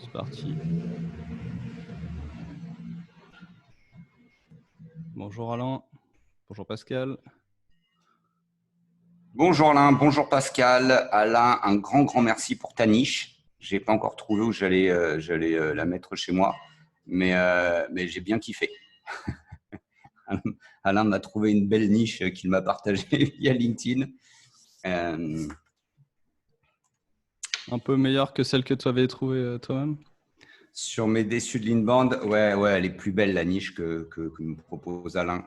C'est parti. Bonjour Alain, bonjour Pascal. Bonjour Alain, bonjour Pascal. Alain, un grand merci pour ta niche. Je n'ai pas encore trouvé où j'allais la mettre chez moi, mais j'ai bien kiffé. Alain m'a trouvé une belle niche qu'il m'a partagée via LinkedIn. Un peu meilleure que celle que tu avais trouvée toi-même? Sur mes déçus de l'inbound, ouais, elle est plus belle la niche que me propose Alain.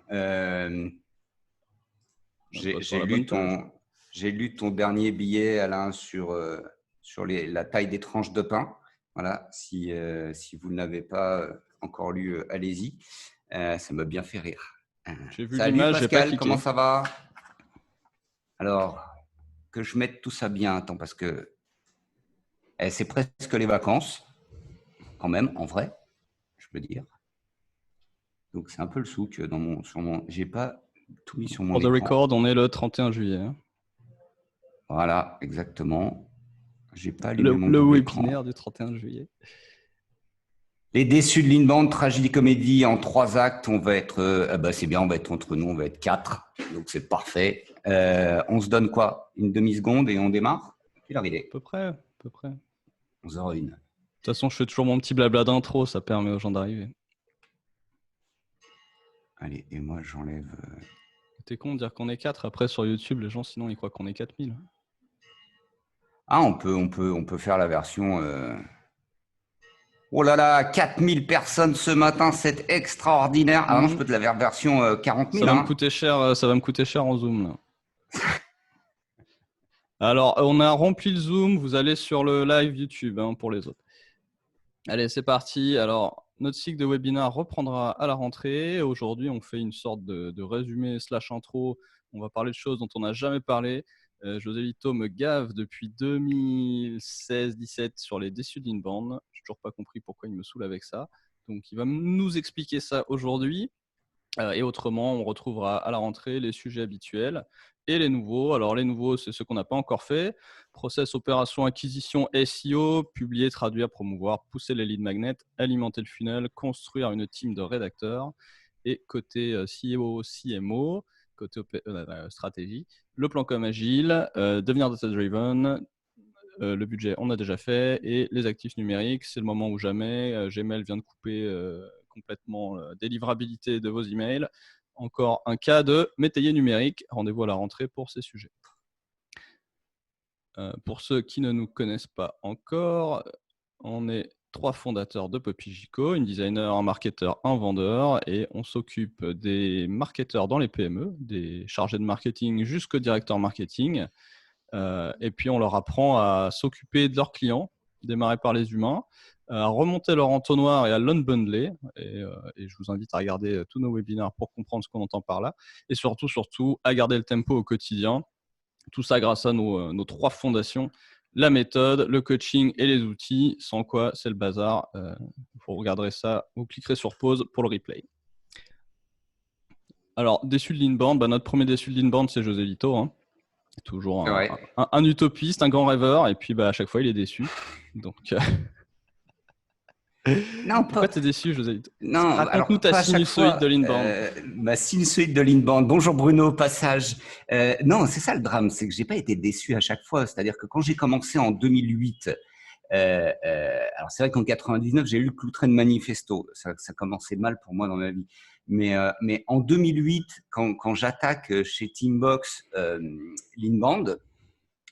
J'ai lu ton dernier billet, Alain, sur la taille des tranches de pain. Voilà, si vous ne l'avez pas encore lu, allez-y. Ça m'a bien fait rire. J'ai vu Salut l'image, j'ai pas Pascal, cliqué. comment ça va? Alors, que je mette tout ça bien, attends, parce que c'est presque les vacances, quand même, en vrai, je peux dire. Donc, c'est un peu le souk j'ai pas tout mis sur mon Pour the écran. record, on est le 31 juillet. Hein. Voilà, exactement. J'ai pas allumé mon Le double webinaire écran. du 31 juillet. Les déçus de l'inbound, tragédie-comédie en 3 actes. On va être, c'est bien, on va être entre nous, on va être 4. Donc, c'est parfait. On se donne quoi? Une demi-seconde et on démarre? Quelle heure il est? À peu près. 11h01. De toute façon, je fais toujours mon petit blabla d'intro, ça permet aux gens d'arriver. Allez, et moi, j'enlève… T'es con de dire qu'on est 4 après sur YouTube, les gens, sinon, ils croient qu'on est 4000. Ah, on peut faire la version… Oh là là, 4000 personnes ce matin, c'est extraordinaire. Ah non, je peux te la version 40 000. Ça va me coûter cher, ça va me coûter cher en Zoom, là. Alors, on a rempli le Zoom, vous allez sur le live YouTube pour les autres. Allez, c'est parti. Alors, notre cycle de webinaire reprendra à la rentrée. Aujourd'hui, on fait une sorte de résumé / intro. On va parler de choses dont on n'a jamais parlé. José Lito me gave depuis 2016-17 sur les déçus de l'inbound. Je n'ai toujours pas compris pourquoi il me saoule avec ça. Donc, il va nous expliquer ça aujourd'hui. Et autrement, on retrouvera à la rentrée les sujets habituels et les nouveaux. Alors, les nouveaux, c'est ceux qu'on n'a pas encore fait. Process, opération, acquisition, SEO, publier, traduire, promouvoir, pousser les lead magnets, alimenter le funnel, construire une team de rédacteurs. Et côté CEO, CMO, côté stratégie, le plan com agile, devenir data-driven, le budget, on a déjà fait. Et les actifs numériques, c'est le moment ou jamais. Gmail vient de couper complètement délivrabilité de vos emails. Encore un cas de métayer numérique. Rendez-vous à la rentrée pour ces sujets. Pour ceux qui ne nous connaissent pas encore, on est 3 fondateurs de Poppygico, une designer, un marketeur, un vendeur, et on s'occupe des marketeurs dans les PME, des chargés de marketing jusqu'au directeur marketing. Et puis, on leur apprend à s'occuper de leurs clients, démarrer par les humains, à remonter leur entonnoir et à l'unbundler. Et je vous invite à regarder tous nos webinaires pour comprendre ce qu'on entend par là. Et surtout, à garder le tempo au quotidien. Tout ça grâce à nos 3 fondations, la méthode, le coaching et les outils, sans quoi c'est le bazar. Vous regarderez ça, vous cliquerez sur pause pour le replay. Alors, déçu de l'inbound, notre premier déçu de l'inbound, c'est José Lito. Hein. Toujours un utopiste, un grand rêveur, et puis à chaque fois il est déçu. Donc, non, pourquoi tu es déçu, José? Non, raconte-nous ta sinusoïde de l'inbound. Ma sinusoïde de l'inbound. Bonjour Bruno, passage. Non, c'est ça le drame, c'est que j'ai pas été déçu à chaque fois. C'est-à-dire que quand j'ai commencé en 2008, alors c'est vrai qu'en 99 j'ai eu le Cloutren Manifesto. Ça commençait mal pour moi dans ma vie. Mais en 2008, quand j'attaque chez Teambox l'inbound,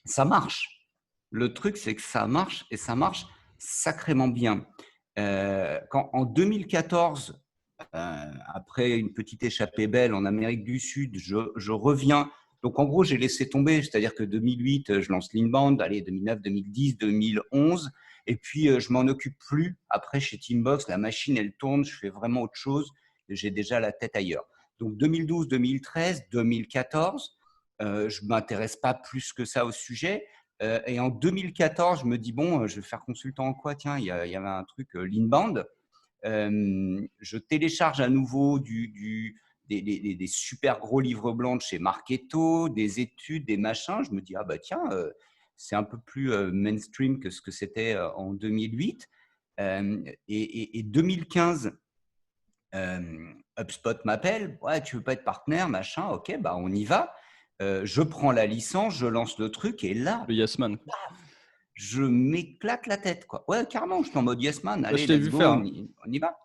ça marche. Le truc, c'est que ça marche et ça marche sacrément bien. En 2014, après une petite échappée belle en Amérique du Sud, je reviens. Donc, en gros, j'ai laissé tomber. C'est-à-dire que 2008, je lance l'inbound, allez, 2009, 2010, 2011. Et puis, je m'en occupe plus. Après, chez Teambox, la machine, elle tourne. Je fais vraiment autre chose. J'ai déjà la tête ailleurs. Donc, 2012, 2013, 2014, je ne m'intéresse pas plus que ça au sujet. Et en 2014, je me dis, bon, je vais faire consultant en quoi? Tiens, il y avait un truc, l'inbound. Je télécharge à nouveau des super gros livres blancs de chez Marketo, des études, des machins. Je me dis, ah bah tiens, c'est un peu plus mainstream que ce que c'était en 2008. Et 2015, HubSpot m'appelle. Ouais, tu veux pas être partenaire, machin. Ok, bah on y va. Je prends la licence, je lance le truc et là, Le Yes Man. je m'éclate la tête, quoi. Ouais, carrément, je suis en mode Yes Man. Ouais, je Allez, t'ai let's vu go, faire. on y va.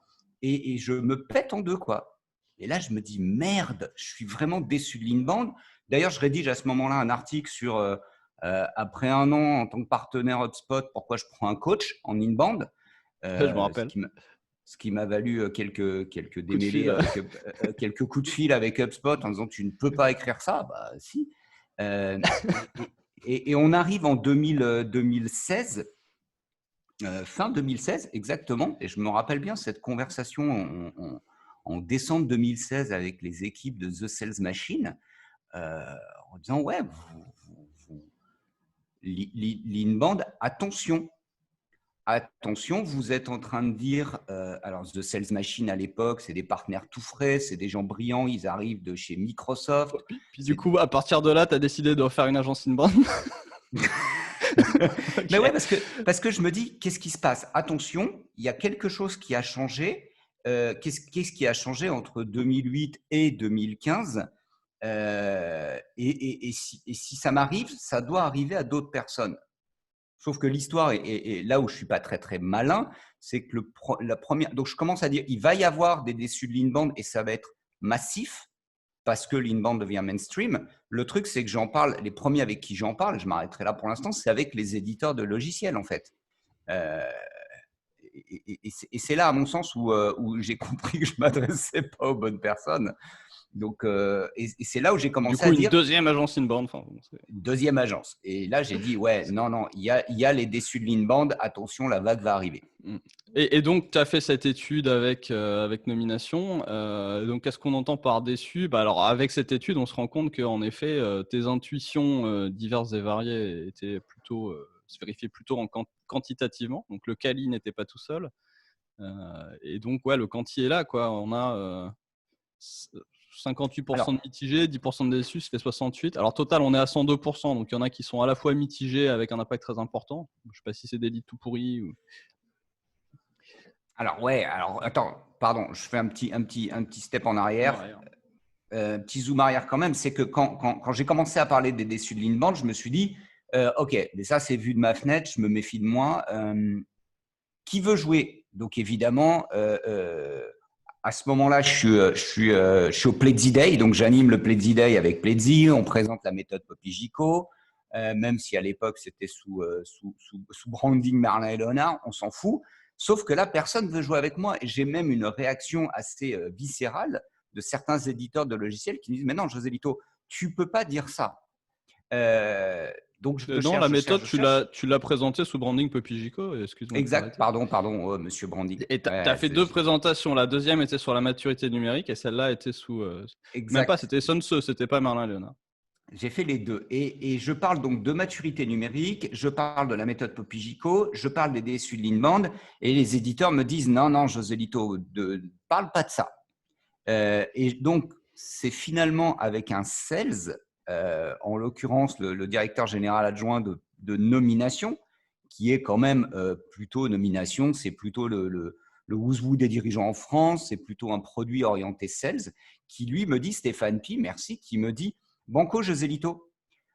Et je me pète en deux, quoi. Et là, je me dis merde, je suis vraiment déçu de l'Inbound. D'ailleurs, je rédige à ce moment-là un article sur après un an en tant que partenaire HubSpot, pourquoi je prends un coach en Inbound, Je me rappelle. ce qui m'a valu quelques Coup de démêlés fil. avec quelques coups de fil avec HubSpot en disant tu ne peux pas écrire ça. Bah si. Et on arrive en 2016. Fin 2016, exactement. Et je me rappelle bien cette conversation en décembre 2016 avec les équipes de The Sales Machine, en disant ouais, l'Inbound, attention, vous êtes en train de dire, alors The Sales Machine à l'époque, c'est des partenaires tout frais, c'est des gens brillants, ils arrivent de chez Microsoft. Puis du coup, à partir de là, tu as décidé de refaire une agence inbound. Okay. Mais ouais, parce que je me dis, qu'est-ce qui se passe? Attention, il y a quelque chose qui a changé. Qu'est-ce qui a changé entre 2008 et 2015? Et si ça m'arrive, ça doit arriver à d'autres personnes. Sauf que l'histoire, est là où je ne suis pas très, très malin, c'est que la première… Donc, je commence à dire, il va y avoir des déçus de l'inbound et ça va être massif parce que l'inbound devient mainstream. Le truc, c'est que j'en parle, les premiers avec qui j'en parle, je m'arrêterai là pour l'instant, c'est avec les éditeurs de logiciels, en fait. Et c'est là, à mon sens, où j'ai compris que je ne m'adressais pas aux bonnes personnes. Donc, et c'est là où j'ai commencé à dire… Du coup, une deuxième agence inbound. Enfin, deuxième agence. Et là, j'ai dit, ouais, non, il y a les déçus de l'inbound. Attention, la vague va arriver. Et donc, tu as fait cette étude avec Nomination. Donc, qu'est-ce qu'on entend par déçu? Alors, avec cette étude, on se rend compte qu'en effet, tes intuitions diverses et variées étaient plutôt, se vérifiaient plutôt quantitativement. Donc, le quali n'était pas tout seul. Et donc, ouais, le quanti est là, quoi. On a 58% de mitigés, 10% de déçus, ça fait 68. Alors, total, on est à 102%. Donc, il y en a qui sont à la fois mitigés avec un impact très important. Je ne sais pas si c'est des leads tout pourris ou… Alors, attends, pardon, je fais un petit step en arrière. Petit zoom arrière quand même, c'est que quand j'ai commencé à parler des déçus de l'inbound, je me suis dit, ok, mais ça c'est vu de ma fenêtre, je me méfie de moi. Qui veut jouer? Donc évidemment, à ce moment-là, je suis au Pledzi Day, donc j'anime le Pledzi Day avec Pledzi, on présente la méthode Popigico, même si à l'époque c'était sous branding Merlin et Léonard, on s'en fout. Sauf que là, personne ne veut jouer avec moi et j'ai même une réaction assez viscérale de certains éditeurs de logiciels qui me disent « Mais non, José Lito, tu ne peux pas dire ça. » Donc, la méthode, tu l'as présentée sous branding Popigico. Excuse-moi. Exact, pardon, monsieur Branding. Et tu as fait deux présentations. La deuxième était sur la maturité numérique et celle-là était sous… Même pas, c'était Sun Tzu, c'était pas Merlin Léonard. J'ai fait les deux. Et je parle donc de maturité numérique, je parle de la méthode Popigico, je parle des DSU de l'inbound et les éditeurs me disent non, José Lito, ne parle pas de ça. Et donc, c'est finalement avec un sales, en l'occurrence le directeur général adjoint de nomination, qui est quand même plutôt nomination, c'est plutôt le who's who des dirigeants en France, c'est plutôt un produit orienté sales, qui lui me dit, Stéphane Pi, merci, qui me dit, Banco, José Lito.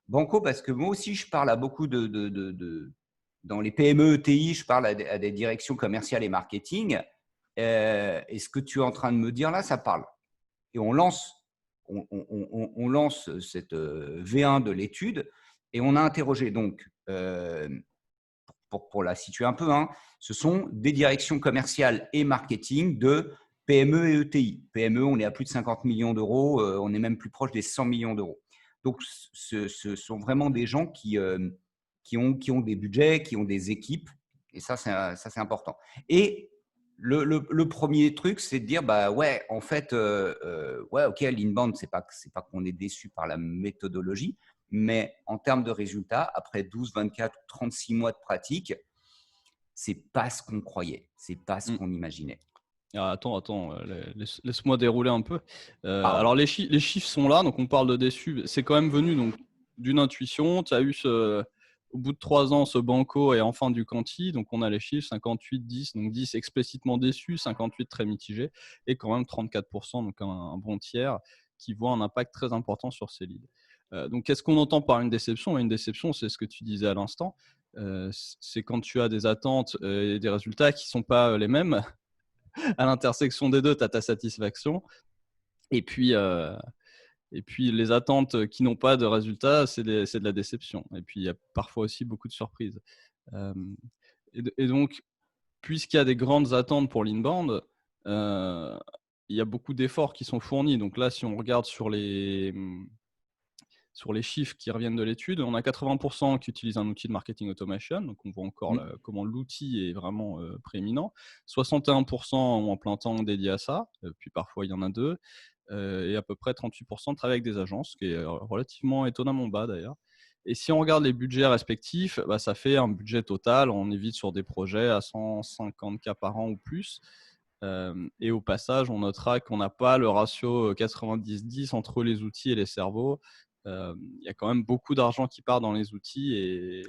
Banco, parce que moi aussi, je parle à beaucoup dans les PME, ETI, je parle à des directions commerciales et marketing. Et ce que tu es en train de me dire là, ça parle. Et on lance cette V1 de l'étude et on a interrogé. Donc, pour la situer un peu, hein, ce sont des directions commerciales et marketing de PME et ETI. PME, on est à plus de 50 millions d'euros, on est même plus proche des 100 millions d'euros. Donc, ce sont vraiment des gens qui ont des budgets, qui ont des équipes, et ça c'est important. Et le premier truc, c'est de dire, bah ouais, en fait, ouais, ok, l'inbound, c'est pas qu'on est déçu par la méthodologie, mais en termes de résultats, après 12, 24, 36 mois de pratique, c'est pas ce qu'on croyait, c'est pas ce qu'on imaginait. Ah, attends, laisse-moi dérouler un peu. Alors, les chiffres sont là, donc on parle de déçus. C'est quand même venu donc d'une intuition. Tu as eu au bout de 3 ans, ce banco est enfin du quanti. Donc, on a les chiffres 58, 10. Donc, 10 explicitement déçu, 58 très mitigé et quand même 34%, donc un bon tiers qui voit un impact très important sur ces leads. Donc, qu'est-ce qu'on entend par une déception? Une déception, c'est ce que tu disais à l'instant. C'est quand tu as des attentes et des résultats qui ne sont pas les mêmes. À l'intersection des deux, tu as ta satisfaction. Et puis les attentes qui n'ont pas de résultats, c'est de la déception. Et puis, il y a parfois aussi beaucoup de surprises. Et donc, puisqu'il y a des grandes attentes pour l'inbound, il y a beaucoup d'efforts qui sont fournis. Donc là, si on regarde sur les chiffres qui reviennent de l'étude, on a 80% qui utilisent un outil de marketing automation. Donc, on voit encore comment l'outil est vraiment prééminent. 61% ont un plein temps dédié à ça. Puis parfois, il y en a 2. Et à peu près 38% travaillent avec des agences, ce qui est relativement étonnamment bas d'ailleurs. Et si on regarde les budgets respectifs, ça fait un budget total. On évite sur des projets à 150 K par an ou plus. Et au passage, on notera qu'on n'a pas le ratio 90-10 entre les outils et les cerveaux. Il y a quand même beaucoup d'argent qui part dans les outils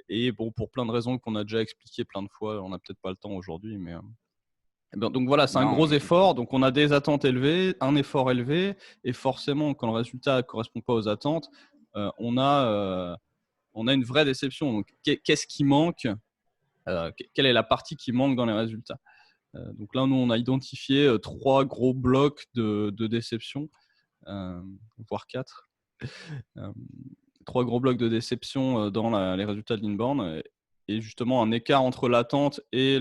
et bon, pour plein de raisons qu'on a déjà expliquées plein de fois, on n'a peut-être pas le temps aujourd'hui, mais donc voilà, c'est un gros effort. Donc on a des attentes élevées, un effort élevé, et forcément, quand le résultat ne correspond pas aux attentes, on a une vraie déception. Donc qu'est-ce qui manque? Quelle est la partie qui manque dans les résultats? Donc là, nous, on a identifié 3 gros blocs de déception, voire 4. 3 gros blocs de déception dans les résultats de l'inbound, et justement un écart entre l'attente et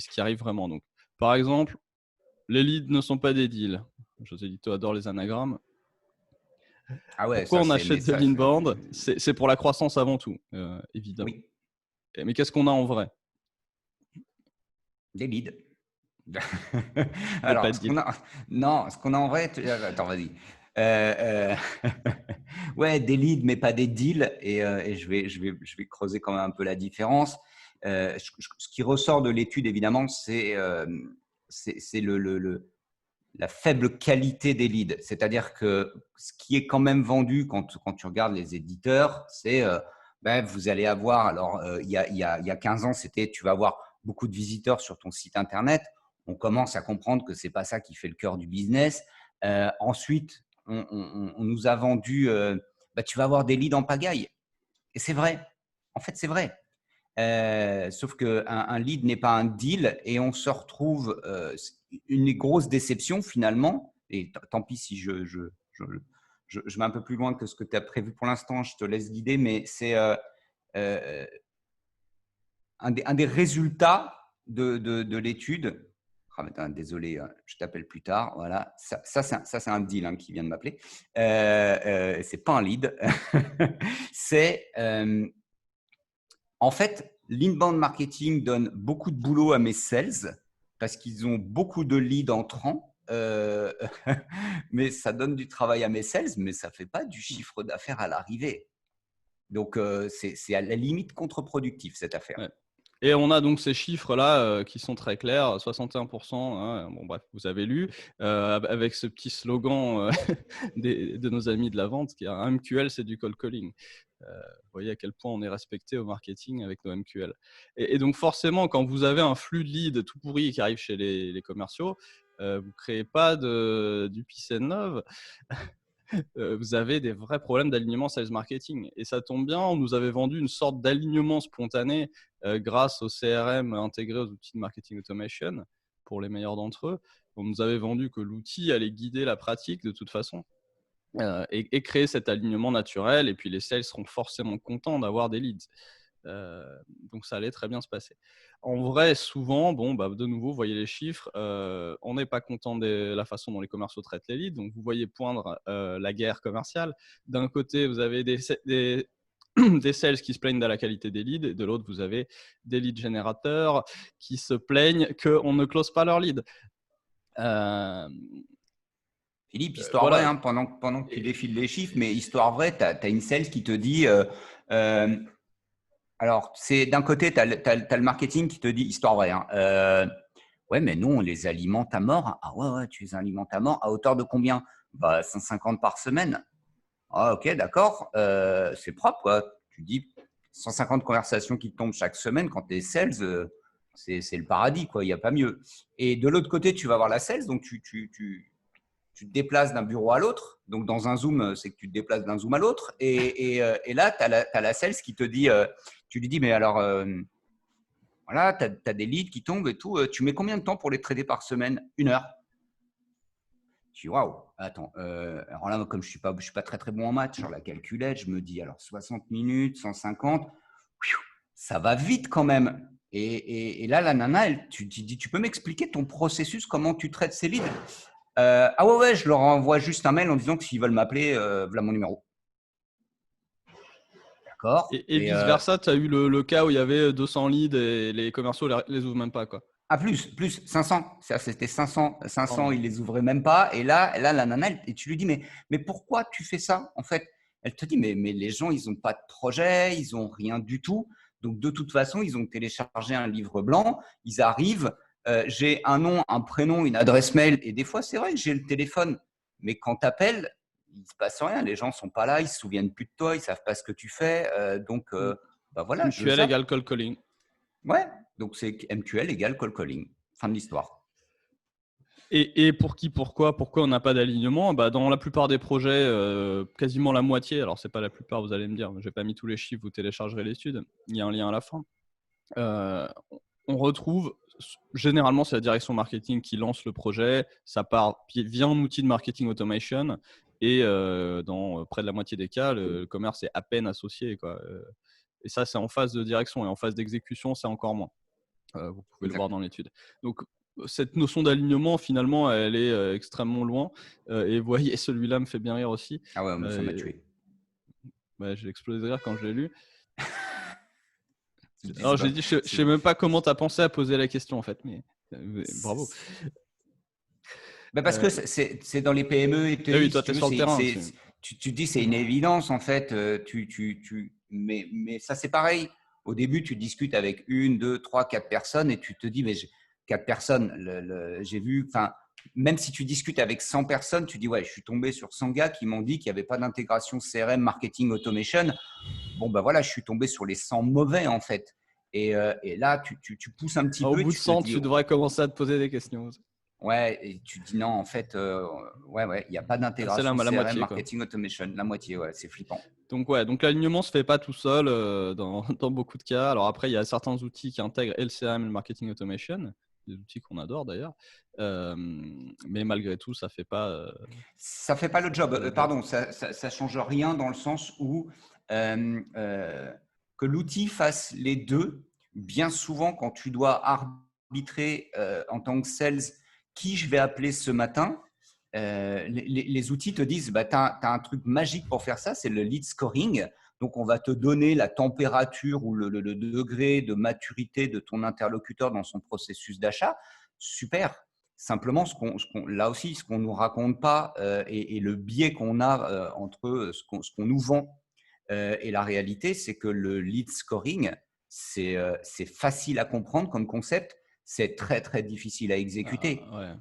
ce qui arrive vraiment. Donc, par exemple, les leads ne sont pas des deals. José Lito adore les anagrammes. Ah ouais, pourquoi ça, on achète de l'inbound? C'est pour la croissance avant tout, évidemment. Oui. Mais qu'est-ce qu'on a en vrai? Des leads. Alors, ce qu'on a en vrai… Attends, vas-y. Ouais, des leads, mais pas des deals. Et je vais creuser quand même un peu la différence. Ce qui ressort de l'étude, évidemment, c'est la faible qualité des leads. C'est-à-dire que ce qui est quand même vendu quand tu regardes les éditeurs, c'est vous allez avoir… Alors, il y a 15 ans, c'était tu vas avoir beaucoup de visiteurs sur ton site internet. On commence à comprendre que ce n'est pas ça qui fait le cœur du business. Ensuite, on nous a vendu tu vas avoir des leads en pagaille. Et c'est vrai. En fait, c'est vrai. Sauf qu'un lead n'est pas un deal et on se retrouve une grosse déception finalement. Et tant pis si je vais un peu plus loin que ce que tu as prévu pour l'instant, je te laisse guider, mais c'est un des résultats de l'étude. Désolé, je t'appelle plus tard. Voilà, ça c'est un deal qui vient de m'appeler. C'est pas un lead. C'est en fait, l'inbound marketing donne beaucoup de boulot à mes sales parce qu'ils ont beaucoup de leads entrants. Mais ça donne du travail à mes sales, mais ça ne fait pas du chiffre d'affaires à l'arrivée. Donc, c'est à la limite contre-productif cette affaire. Ouais. Et on a donc ces chiffres-là qui sont très clairs, 61%, hein, bon bref, vous avez lu, avec ce petit slogan de nos amis de la vente, qui est un MQL, c'est du cold calling. Vous voyez à quel point on est respecté au marketing avec nos MQL. Et donc forcément, quand vous avez un flux de leads tout pourri qui arrive chez les commerciaux, vous ne créez pas du peace and love. Vous avez des vrais problèmes d'alignement sales marketing. Et ça tombe bien, on nous avait vendu une sorte d'alignement spontané grâce au CRM intégré aux outils de marketing automation pour les meilleurs d'entre eux. On nous avait vendu que l'outil allait guider la pratique de toute façon et créer cet alignement naturel. Et puis les sales seront forcément contents d'avoir des leads. Donc ça allait très bien se passer. En vrai, souvent, de nouveau, vous voyez les chiffres, on n'est pas content de la façon dont les commerciaux traitent les leads. Donc vous voyez poindre la guerre commerciale. D'un côté, vous avez des sales qui se plaignent de la qualité des leads, et de l'autre, vous avez des leads générateurs qui se plaignent qu'on ne close pas leurs leads. Philippe, histoire vraie, pendant que tu défiles les chiffres, mais histoire vraie, tu as une sales qui te dit… alors, c'est d'un côté, tu as le marketing qui te dit histoire vraie. Ouais, mais nous, on les alimente à mort. Ah ouais, tu les alimentes à mort. À hauteur de combien? 150 par semaine. Ah, ok, d'accord. C'est propre, quoi. Tu dis 150 conversations qui te tombent chaque semaine quand tu es sales, c'est le paradis, quoi. Il n'y a pas mieux. Et de l'autre côté, tu vas voir la sales, donc tu te déplaces d'un bureau à l'autre. Donc, dans un Zoom, c'est que tu te déplaces d'un Zoom à l'autre. Et là, tu as la sales qui te dit, tu lui dis, mais alors, voilà, tu as des leads qui tombent et tout. Tu mets combien de temps pour les traiter par semaine? 1 heure. Je dis, waouh, attends. Alors là, comme je suis pas très, très bon en maths, sur la calculette, je me dis, alors 60 minutes, 150, ça va vite quand même. Et là, la nana, tu dis, tu peux m'expliquer ton processus, comment tu traites ces leads? Ah ouais, je leur envoie juste un mail en disant que s'ils veulent m'appeler, voilà mon numéro. D'accord. Et vice-versa, tu as eu le cas où il y avait 200 leads et les commerciaux les ouvrent même pas, quoi. Ah, plus, 500. C'était 500, Oh. ils les ouvraient même pas. Et là la nana, et tu lui dis, mais pourquoi tu fais ça? En fait, elle te dit, mais les gens, ils n'ont pas de projet, ils n'ont rien du tout. Donc, de toute façon, ils ont téléchargé un livre blanc, ils arrivent, j'ai un nom, un prénom, une adresse mail. Et des fois, c'est vrai que j'ai le téléphone. Mais quand tu appelles, il ne se passe rien. Les gens ne sont pas là, ils ne se souviennent plus de toi, ils ne savent pas ce que tu fais. Donc, bah voilà, je MQL zappe. égale cold calling. Ouais, donc c'est MQL égale cold calling. Fin de l'histoire. Et pour qui, pourquoi on n'a pas d'alignement? Bah, dans la plupart des projets, quasiment la moitié, alors c'est pas la plupart, vous allez me dire, j'ai pas mis tous les chiffres, vous téléchargerez l'étude, il y a un lien à la fin. On retrouve, généralement c'est la direction marketing qui lance le projet, ça part via un outil de marketing automation, et dans près de la moitié des cas, le commerce est à peine associé, quoi. Et ça, c'est en phase de direction, et en phase d'exécution, c'est encore moins. Vous pouvez le voir dans l'étude. Donc, cette notion d'alignement, finalement, elle est extrêmement loin. Et vous voyez, celui-là me fait bien rire aussi. Ah ouais, ça m'a tué. Bah, j'ai explosé de rire quand je l'ai lu. Je dis, Alors, j'ai dit, je sais même pas comment tu as pensé à poser la question, en fait, mais bravo. Bah parce que c'est dans les PME et Ah oui, TI, toi, si tu tu es veux, sur le terrain. tu dis c'est une évidence en fait. Mais ça c'est pareil. Au début, tu discutes avec 1, 2, 3, 4 personnes et tu te dis, mais 4 personnes, j'ai vu, enfin, même si tu discutes avec 100 personnes, tu dis, ouais, je suis tombé sur 100 gars qui m'ont dit qu'il n'y avait pas d'intégration CRM, marketing automation. Bon, ben voilà, je suis tombé sur les 100 mauvais en fait. Et là, tu pousses un petit Au peu et bout de tu te 100, dis, tu devrais commencer à te poser des questions. ouais, et tu dis non, en fait, ouais, il n'y a pas C'est d'intégration la CRM, moitié, quoi. marketing automation, la moitié, ouais, c'est flippant. Donc, ouais, donc l'alignement se fait pas tout seul dans beaucoup de cas. Alors après, il y a certains outils qui intègrent et le CRM et le marketing automation, des outils qu'on adore d'ailleurs. Mais malgré tout, ça fait pas. Ça fait pas le job. Le job. Pardon, ça change rien dans le sens où que l'outil fasse les deux. Bien souvent, quand tu dois arbitrer en tant que sales qui je vais appeler ce matin, les outils te disent bah, tu as un truc magique pour faire ça, c'est le lead scoring. Donc, on va te donner la température ou le degré de maturité de ton interlocuteur dans son processus d'achat. Super. Simplement, là aussi, ce qu'on ne nous raconte pas et le biais qu'on a entre ce qu'on nous vend et la réalité, c'est que le lead scoring, c'est facile à comprendre comme concept, c'est très, très difficile à exécuter. Ouais.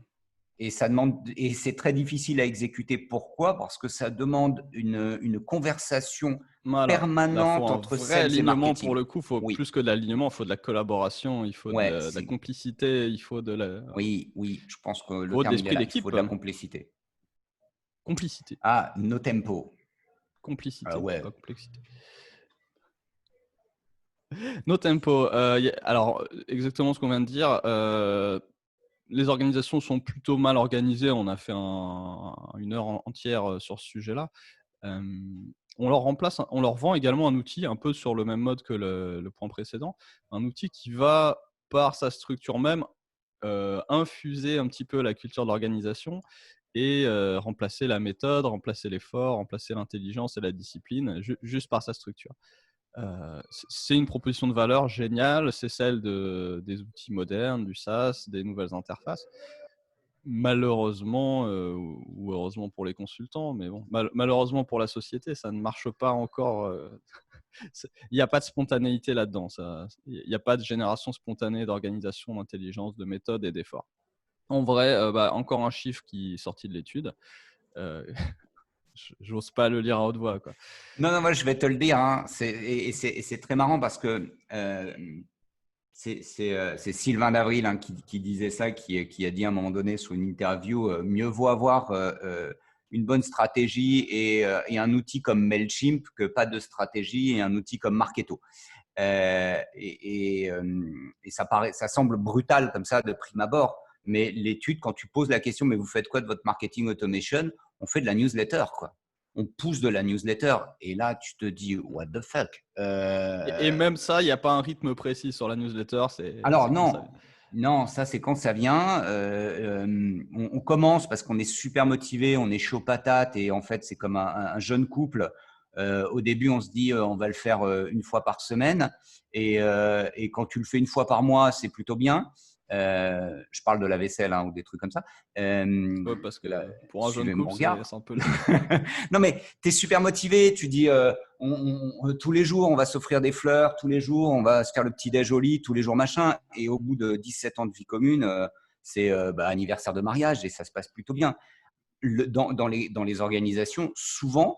Et c'est très difficile à exécuter. Pourquoi? Parce que ça demande une conversation Voilà. Là, il faut permanente un entre vrai sales et alignement pour marketing. le coup. Il faut Oui, plus que de l'alignement, il faut de la collaboration, il faut ouais, de la complicité, il faut de la. oui, je pense que le Faut de terme, il est l'esprit là. Il faut d'équipe. de la complicité. Complicité. Ah, no tempo. Complicité, Ouais. pas complexité. No tempo. Alors, exactement ce qu'on vient de dire. Les organisations sont plutôt mal organisées. On a fait une heure entière sur ce sujet-là. On leur vend également un outil un peu sur le même mode que le point précédent, un outil qui va, par sa structure même, infuser un petit peu la culture de l'organisation et remplacer la méthode, remplacer l'effort, remplacer l'intelligence et la discipline, juste par sa structure. C'est une proposition de valeur géniale, c'est celle des outils modernes, du SaaS, des nouvelles interfaces. Malheureusement, ou heureusement pour les consultants, mais bon, malheureusement pour la société, ça ne marche pas encore. Il n'y a pas de spontanéité là-dedans. Il n'y a pas de génération spontanée d'organisation, d'intelligence, de méthode et d'effort. En vrai, encore un chiffre qui est sorti de l'étude. j'ose pas le lire à haute voix, quoi. Non, non, moi je vais te le dire. Hein. C'est très marrant parce que c'est Sylvain d'Avril hein, qui disait ça, qui a dit à un moment donné sous une interview mieux vaut avoir une bonne stratégie et un outil comme Mailchimp que pas de stratégie et un outil comme Marketo. Et ça semble brutal comme ça de prime abord, mais l'étude, quand tu poses la question, mais vous faites quoi de votre marketing automation? On fait de la newsletter, quoi. On pousse de la newsletter. Et là, tu te dis, what the fuck Et même ça, il n'y a pas un rythme précis sur la newsletter. Alors C'est quand ça non, vient. non, ça c'est quand ça vient. On commence parce qu'on est super motivé, on est chaud patate et en fait c'est comme un jeune couple. Au début, on se dit on va le faire une fois par semaine et quand tu le fais une fois par mois, c'est plutôt bien. Je parle de la vaisselle hein, ou des trucs comme ça. Ouais, parce que Là, pour un jeune suivez mon couple, regard. c'est un peu. Non, mais tu es super motivé. Tu dis tous les jours, on va s'offrir des fleurs. Tous les jours, on va se faire le petit déj au lit. Tous les jours, machin. Et au bout de 17 ans de vie commune, c'est anniversaire de mariage et ça se passe plutôt bien. Dans les organisations, souvent,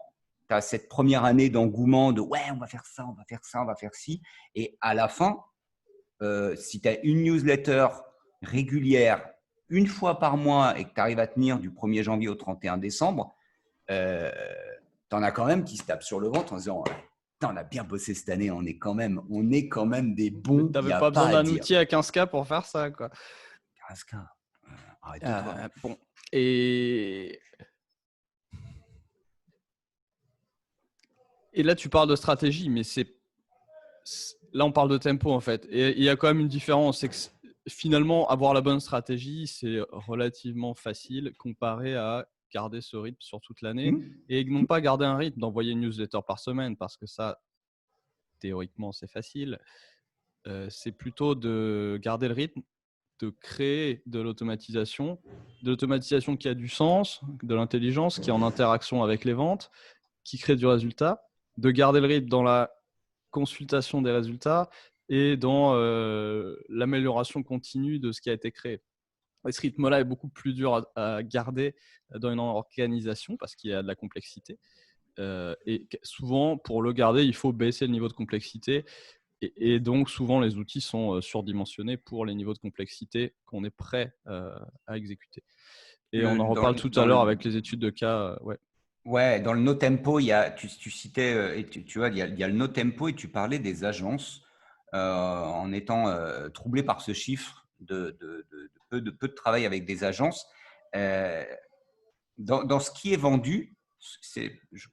tu as cette première année d'engouement de ouais, on va faire ça, on va faire ça, on va faire ci. Et à la fin, si tu as une newsletter régulière, une fois par mois et que tu arrives à tenir du 1er janvier au 31 décembre, tu en as quand même qui se tapent sur le ventre en se disant on a bien bossé cette année, on est quand même des bons, Tu il n'y n'avais a pas pas besoin à d'un dire. outil à 15K pour faire ça, quoi. 15K, arrête-toi. Bon. Et là, tu parles de stratégie, mais là, on parle de tempo, en fait. Et il y a quand même une différence. C'est que finalement, avoir la bonne stratégie, c'est relativement facile comparé à garder ce rythme sur toute l'année et non pas garder un rythme d'envoyer une newsletter par semaine parce que ça, théoriquement, c'est facile. C'est plutôt de garder le rythme, de créer de l'automatisation qui a du sens, de l'intelligence, qui est en interaction avec les ventes, qui crée du résultat, de garder le rythme dans la consultation des résultats et dans l'amélioration continue de ce qui a été créé. Et ce rythme-là est beaucoup plus dur à garder dans une organisation parce qu'il y a de la complexité. Et souvent, pour le garder, il faut baisser le niveau de complexité. Et donc, souvent, les outils sont surdimensionnés pour les niveaux de complexité qu'on est prêt à exécuter. Et on en reparle tout à l'heure avec les études de cas. Ouais. Ouais, dans le no tempo, tu citais, et tu vois, il y a le no tempo et tu parlais des agences en étant troublé par ce chiffre de peu de travail avec des agences. Dans ce qui est vendu,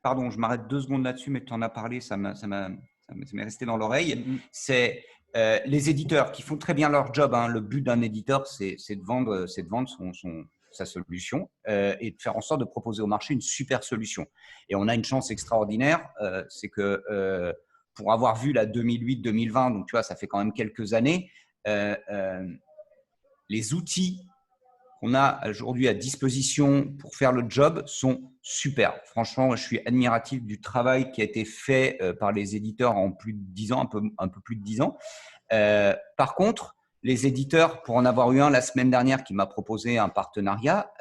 pardon, je m'arrête 2 secondes là-dessus, mais tu en as parlé, ça m'est resté dans l'oreille. C'est les éditeurs qui font très bien leur job. Hein. Le but d'un éditeur, c'est de vendre sa solution et de faire en sorte de proposer au marché une super solution. Et on a une chance extraordinaire, c'est que pour avoir vu la 2008-2020, donc tu vois, ça fait quand même quelques années, les outils qu'on a aujourd'hui à disposition pour faire le job sont super. Franchement, je suis admiratif du travail qui a été fait par les éditeurs en plus de 10 ans, un peu plus de 10 ans. Par contre, les éditeurs, pour en avoir eu un la semaine dernière qui m'a proposé un partenariat,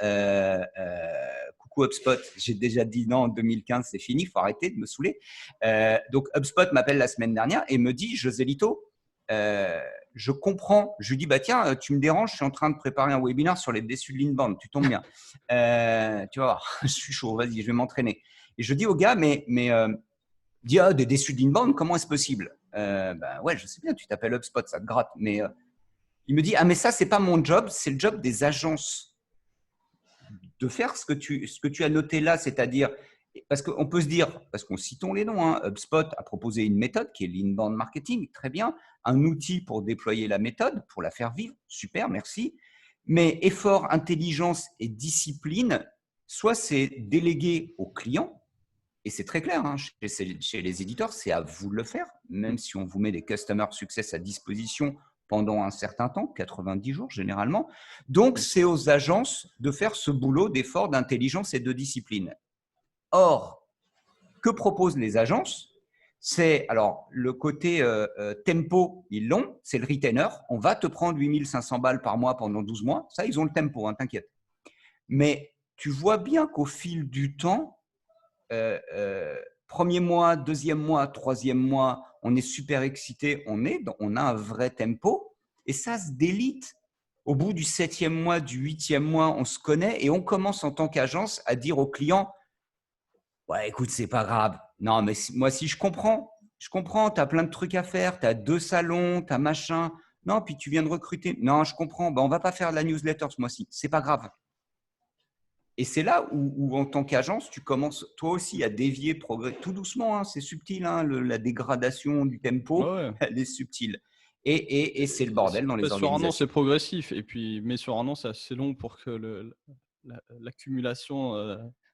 coucou HubSpot, j'ai déjà dit non en 2015, c'est fini, il faut arrêter de me saouler. Donc HubSpot m'appelle la semaine dernière et me dit, José Lito, je comprends. Je lui dis, bah tiens, tu me déranges, je suis en train de préparer un webinaire sur les déçus de l'inbound, tu tombes bien. Tu vas voir, je suis chaud, vas-y, je vais m'entraîner. Et je dis au gars, mais dis, des déçus de l'inbound, comment est-ce possible ouais, je sais bien, tu t'appelles HubSpot, ça te gratte. Mais il me dit, mais ça, c'est pas mon job, c'est le job des agences de faire ce que tu as noté là, c'est-à-dire, parce qu'on peut se dire, parce qu'on citons les noms, hein, HubSpot a proposé une méthode qui est l'inbound marketing, très bien, un outil pour déployer la méthode, pour la faire vivre, super, merci. Mais effort, intelligence et discipline, soit c'est délégué aux clients, et c'est très clair, hein, chez les éditeurs, c'est à vous de le faire, même si on vous met des Customer Success à disposition pendant un certain temps, 90 jours généralement. Donc, c'est aux agences de faire ce boulot d'effort, d'intelligence et de discipline. Or, que proposent les agences? C'est, alors, le côté tempo, ils l'ont, c'est le retainer. On va te prendre 8500 balles par mois pendant 12 mois. Ça, ils ont le tempo, hein, t'inquiète. Mais tu vois bien qu'au fil du temps, premier mois, deuxième mois, troisième mois, on est super excité, on a un vrai tempo et ça se délite. Au bout du 7e mois, du 8e mois, on se connaît et on commence en tant qu'agence à dire aux clients « Ouais, écoute, c'est pas grave. Non, mais moi, si je comprends, tu as plein de trucs à faire, tu as 2 salons, tu as machin. Non, puis tu viens de recruter. Non, je comprends. Ben, on va pas faire de la newsletter ce mois-ci. C'est pas grave. » Et c'est là où, en tant qu'agence, tu commences toi aussi à dévier tout doucement. Hein, c'est subtil, hein, la dégradation du tempo, Ouais. elle est subtile. Et c'est le bordel dans les Sur un an, c'est organisations. progressif. Et puis, mais sur un an, c'est assez long pour que l'accumulation,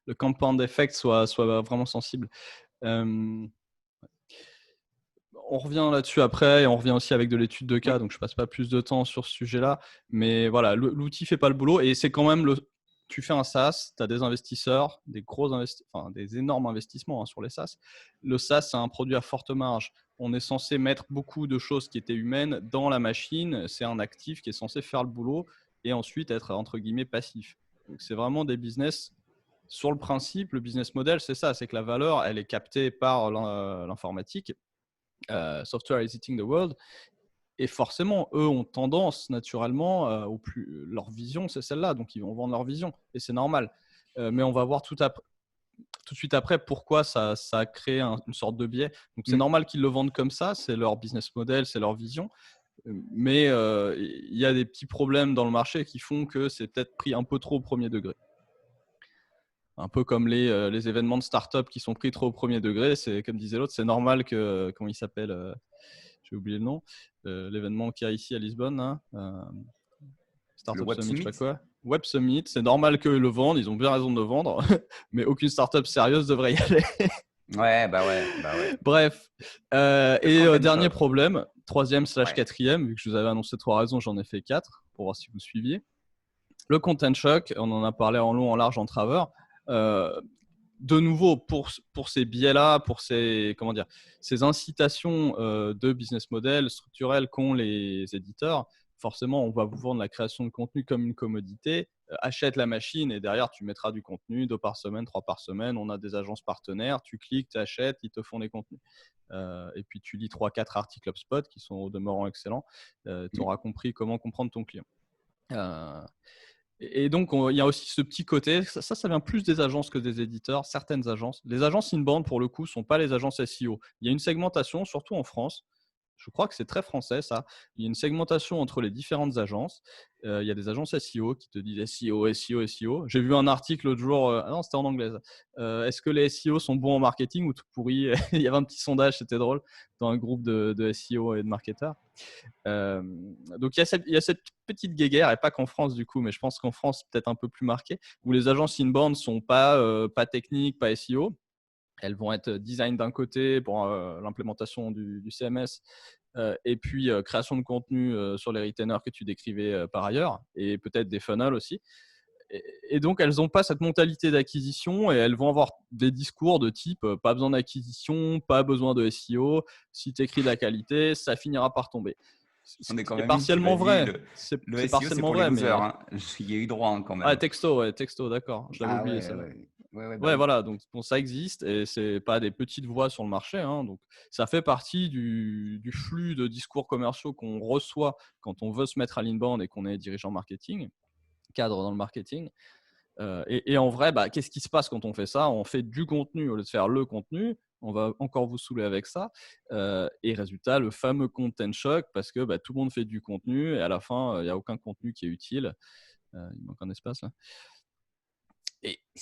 le compound effect soit vraiment sensible. On revient là-dessus après et on revient aussi avec de l'étude de cas. Oui. Donc, je passe pas plus de temps sur ce sujet-là. Mais voilà, l'outil fait pas le boulot et c'est quand même tu fais un SaaS, tu as des investisseurs, des énormes investissements sur les SaaS. Le SaaS, c'est un produit à forte marge. On est censé mettre beaucoup de choses qui étaient humaines dans la machine. C'est un actif qui est censé faire le boulot et ensuite être, entre guillemets, passif. Donc, c'est vraiment des business. Sur le principe, le business model, c'est ça, c'est que la valeur, elle est captée par l'informatique. Software is eating the world. Et forcément, eux ont tendance naturellement, leur vision, c'est celle-là. Donc, ils vont vendre leur vision. Et c'est normal. Mais on va voir tout de suite après pourquoi ça a créé une sorte de biais. Donc, c'est normal qu'ils le vendent comme ça. C'est leur business model, c'est leur vision. Mais il y a des petits problèmes dans le marché qui font que c'est peut-être pris un peu trop au premier degré. Un peu comme les événements de start-up qui sont pris trop au premier degré. C'est comme disait l'autre, c'est normal que, comment il s'appelle j'ai oublié le nom, l'événement qu'il y a ici à Lisbonne, hein, Startup Web Summit, je sais Summit. pas quoi. Web Summit, c'est normal qu'ils le vendent, ils ont bien raison de le vendre, mais aucune startup sérieuse devrait y aller. Ouais, bah ouais. Bref. Dernier Shop. problème, troisième/quatrième, vu que je vous avais annoncé 3 raisons, j'en ai fait 4 pour voir si vous suiviez. Le content shock, on en a parlé en long, en large, en travers. De nouveau, pour ces biais-là, pour ces incitations de business model structurels qu'ont les éditeurs, forcément, on va vous vendre la création de contenu comme une commodité. Achète la machine et derrière, tu mettras du contenu 2 par semaine, 3 par semaine. On a des agences partenaires. Tu cliques, tu achètes, ils te font des contenus. Et puis, tu lis 3-4 articles HubSpot qui sont au demeurant excellents. Tu auras compris comment comprendre ton client. Et donc, il y a aussi ce petit côté, ça vient plus des agences que des éditeurs, certaines agences. Les agences inbound, pour le coup, ne sont pas les agences SEO. Il y a une segmentation, surtout en France. Je crois que c'est très français, ça. Il y a une segmentation entre les différentes agences. Il y a des agences SEO qui te disent SEO, SEO, SEO. J'ai vu un article l'autre jour, non, c'était en anglais. Est-ce que les SEO sont bons en marketing ou tout pourri? Il y avait un petit sondage, c'était drôle, dans un groupe de SEO et de marketeurs. Donc il y a cette petite guéguerre, et pas qu'en France du coup, mais je pense qu'en France c'est peut-être un peu plus marqué, où les agences inbound sont pas techniques, pas SEO. Elles vont être design d'un côté pour l'implémentation du CMS, et puis création de contenu sur les retainers que tu décrivais par ailleurs, et peut-être des funnels aussi. Et donc, elles n'ont pas cette mentalité d'acquisition et elles vont avoir des discours de type pas besoin d'acquisition, pas besoin de SEO. Si tu écris de la qualité, ça finira par tomber. On est quand C'est même une qui partiellement m'a dit vrai. le C'est SEO, c'est partiellement pour les vrai, losers. mais. Hein. Il y a eu droit quand Ah, même. texto, d'accord. Je l'avais Ah oublié, ouais, ça. ouais, bah Ouais, oui. voilà. Donc, bon, ça existe et c'est pas des petites voix sur le marché. Hein, donc, ça fait partie du flux de discours commerciaux qu'on reçoit quand on veut se mettre à l'inbound et qu'on est dirigeant marketing, cadre dans le marketing. Et en vrai, qu'est-ce qui se passe quand on fait ça? On fait du contenu au lieu de faire le contenu. On va encore vous saouler avec ça. Et résultat, le fameux content shock, parce que tout le monde fait du contenu et à la fin, il n'y a aucun contenu qui est utile. Il manque un espace là.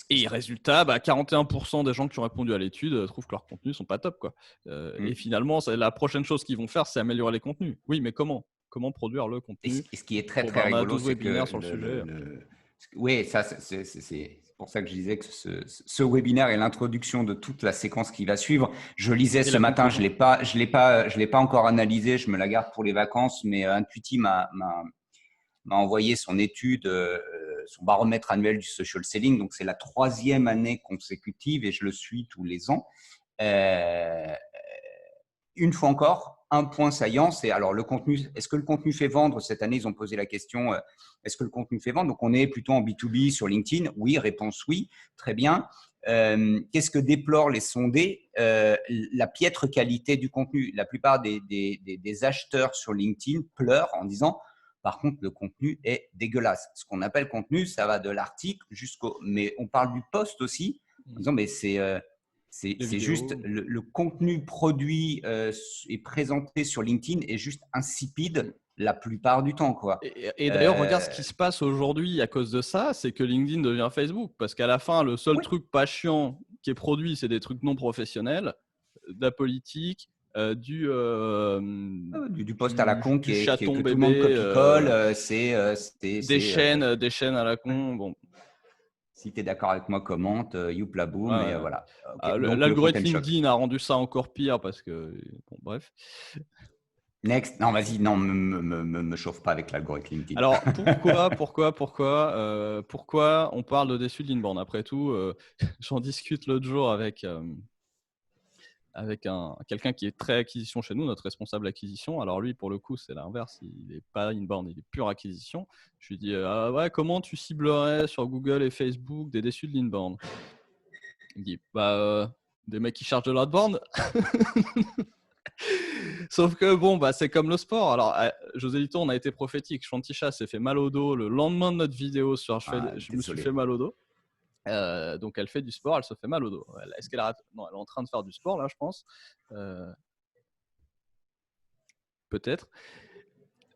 Et résultat, 41% des gens qui ont répondu à l'étude trouvent que leurs contenus sont pas top, quoi. Et finalement, la prochaine chose qu'ils vont faire, c'est améliorer les contenus. Oui, mais comment produire le contenu? Et ce qui est très, Bon, très on a rigolo, 12 c'est webinaires que sur le sujet. Oui, ça, c'est pour ça que je disais que ce webinaire est l'introduction de toute la séquence qui va suivre. Je lisais ce matin, je l'ai pas encore analysé, je me la garde pour les vacances, mais Intuiti m'a envoyé son étude, son baromètre annuel du social selling. Donc, c'est la 3e année consécutive et je le suis tous les ans. Une fois encore, un point saillant, c'est alors le contenu. Est-ce que le contenu fait vendre? Cette année, ils ont posé la question, est-ce que le contenu fait vendre? Donc, on est plutôt en B2B sur LinkedIn. Oui, réponse oui, très bien. Qu'est-ce que déplorent les sondés? La piètre qualité du contenu. La plupart des acheteurs sur LinkedIn pleurent en disant, par contre, le contenu est dégueulasse. Ce qu'on appelle contenu, ça va de l'article jusqu'au… Mais on parle du post aussi, en disant, mais c'est juste le contenu produit et présenté sur LinkedIn est juste insipide la plupart du temps, quoi. Et d'ailleurs, regarde ce qui se passe aujourd'hui à cause de ça, c'est que LinkedIn devient Facebook. Parce qu'à la fin, le seul truc pas chiant qui est produit, c'est des trucs non professionnels, de la politique, du post à la con chaton que bébé, tout le monde copie-colle. des chaînes à la con. Bon. Si tu es d'accord avec moi, commente, youpla boum, et voilà. Okay. L'algorithme LinkedIn a rendu ça encore pire parce que… Bon, bref. Next. Non, vas-y, non, me chauffe pas avec l'algorithme LinkedIn. Alors, pourquoi on parle de déçu de l'inbound? Après tout, j'en discute l'autre jour avec quelqu'un qui est très acquisition chez nous, notre responsable acquisition. Alors lui, pour le coup, c'est l'inverse. Il n'est pas inbound, il est pure acquisition. Je lui dis, ouais, comment tu ciblerais sur Google et Facebook des déçus de l'inbound? Il me dit, des mecs qui chargent de l'outbound. Sauf que bon, c'est comme le sport. Alors, José Lito, on a été prophétique. Chanticha s'est fait mal au dos le lendemain de notre vidéo sur je me suis fait mal au dos. Donc, elle fait du sport, elle se fait mal au dos. Est-ce qu'elle arrête? Non, elle est en train de faire du sport là, je pense. Peut-être.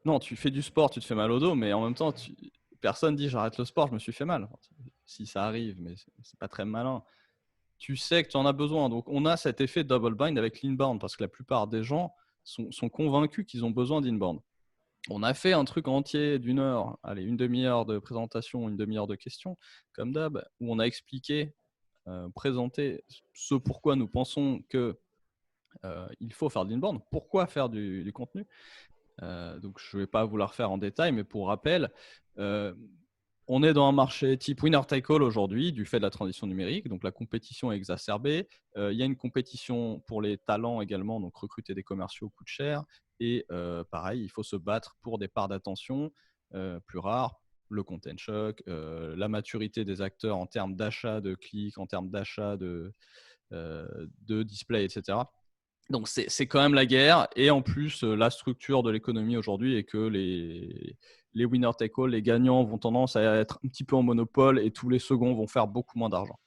Non, tu fais du sport, tu te fais mal au dos, mais en même temps, personne dit j'arrête le sport, je me suis fait mal. Si ça arrive, mais c'est pas très malin. Tu sais que tu en as besoin. Donc, on a cet effet double bind avec l'inbound parce que la plupart des gens sont convaincus qu'ils ont besoin d'inbound. On a fait un truc entier d'une heure, allez, une demi-heure de présentation, une demi-heure de questions, comme d'hab, où on a expliqué, présenté ce pourquoi nous pensons que il faut faire de l'inbound, pourquoi faire du contenu. Donc, je ne vais pas vous la refaire en détail, mais pour rappel, on est dans un marché type winner take all aujourd'hui du fait de la transition numérique. Donc, la compétition est exacerbée. Il y a une compétition pour les talents également. Donc, recruter des commerciaux coûte cher. Et pareil, il faut se battre pour des parts d'attention plus rares. Le content shock, la maturité des acteurs en termes d'achat de clics, en termes d'achat de display, etc. Donc, c'est quand même la guerre. Et en plus, la structure de l'économie aujourd'hui est que les winner take all, les gagnants vont tendance à être un petit peu en monopole et tous les seconds vont faire beaucoup moins d'argent.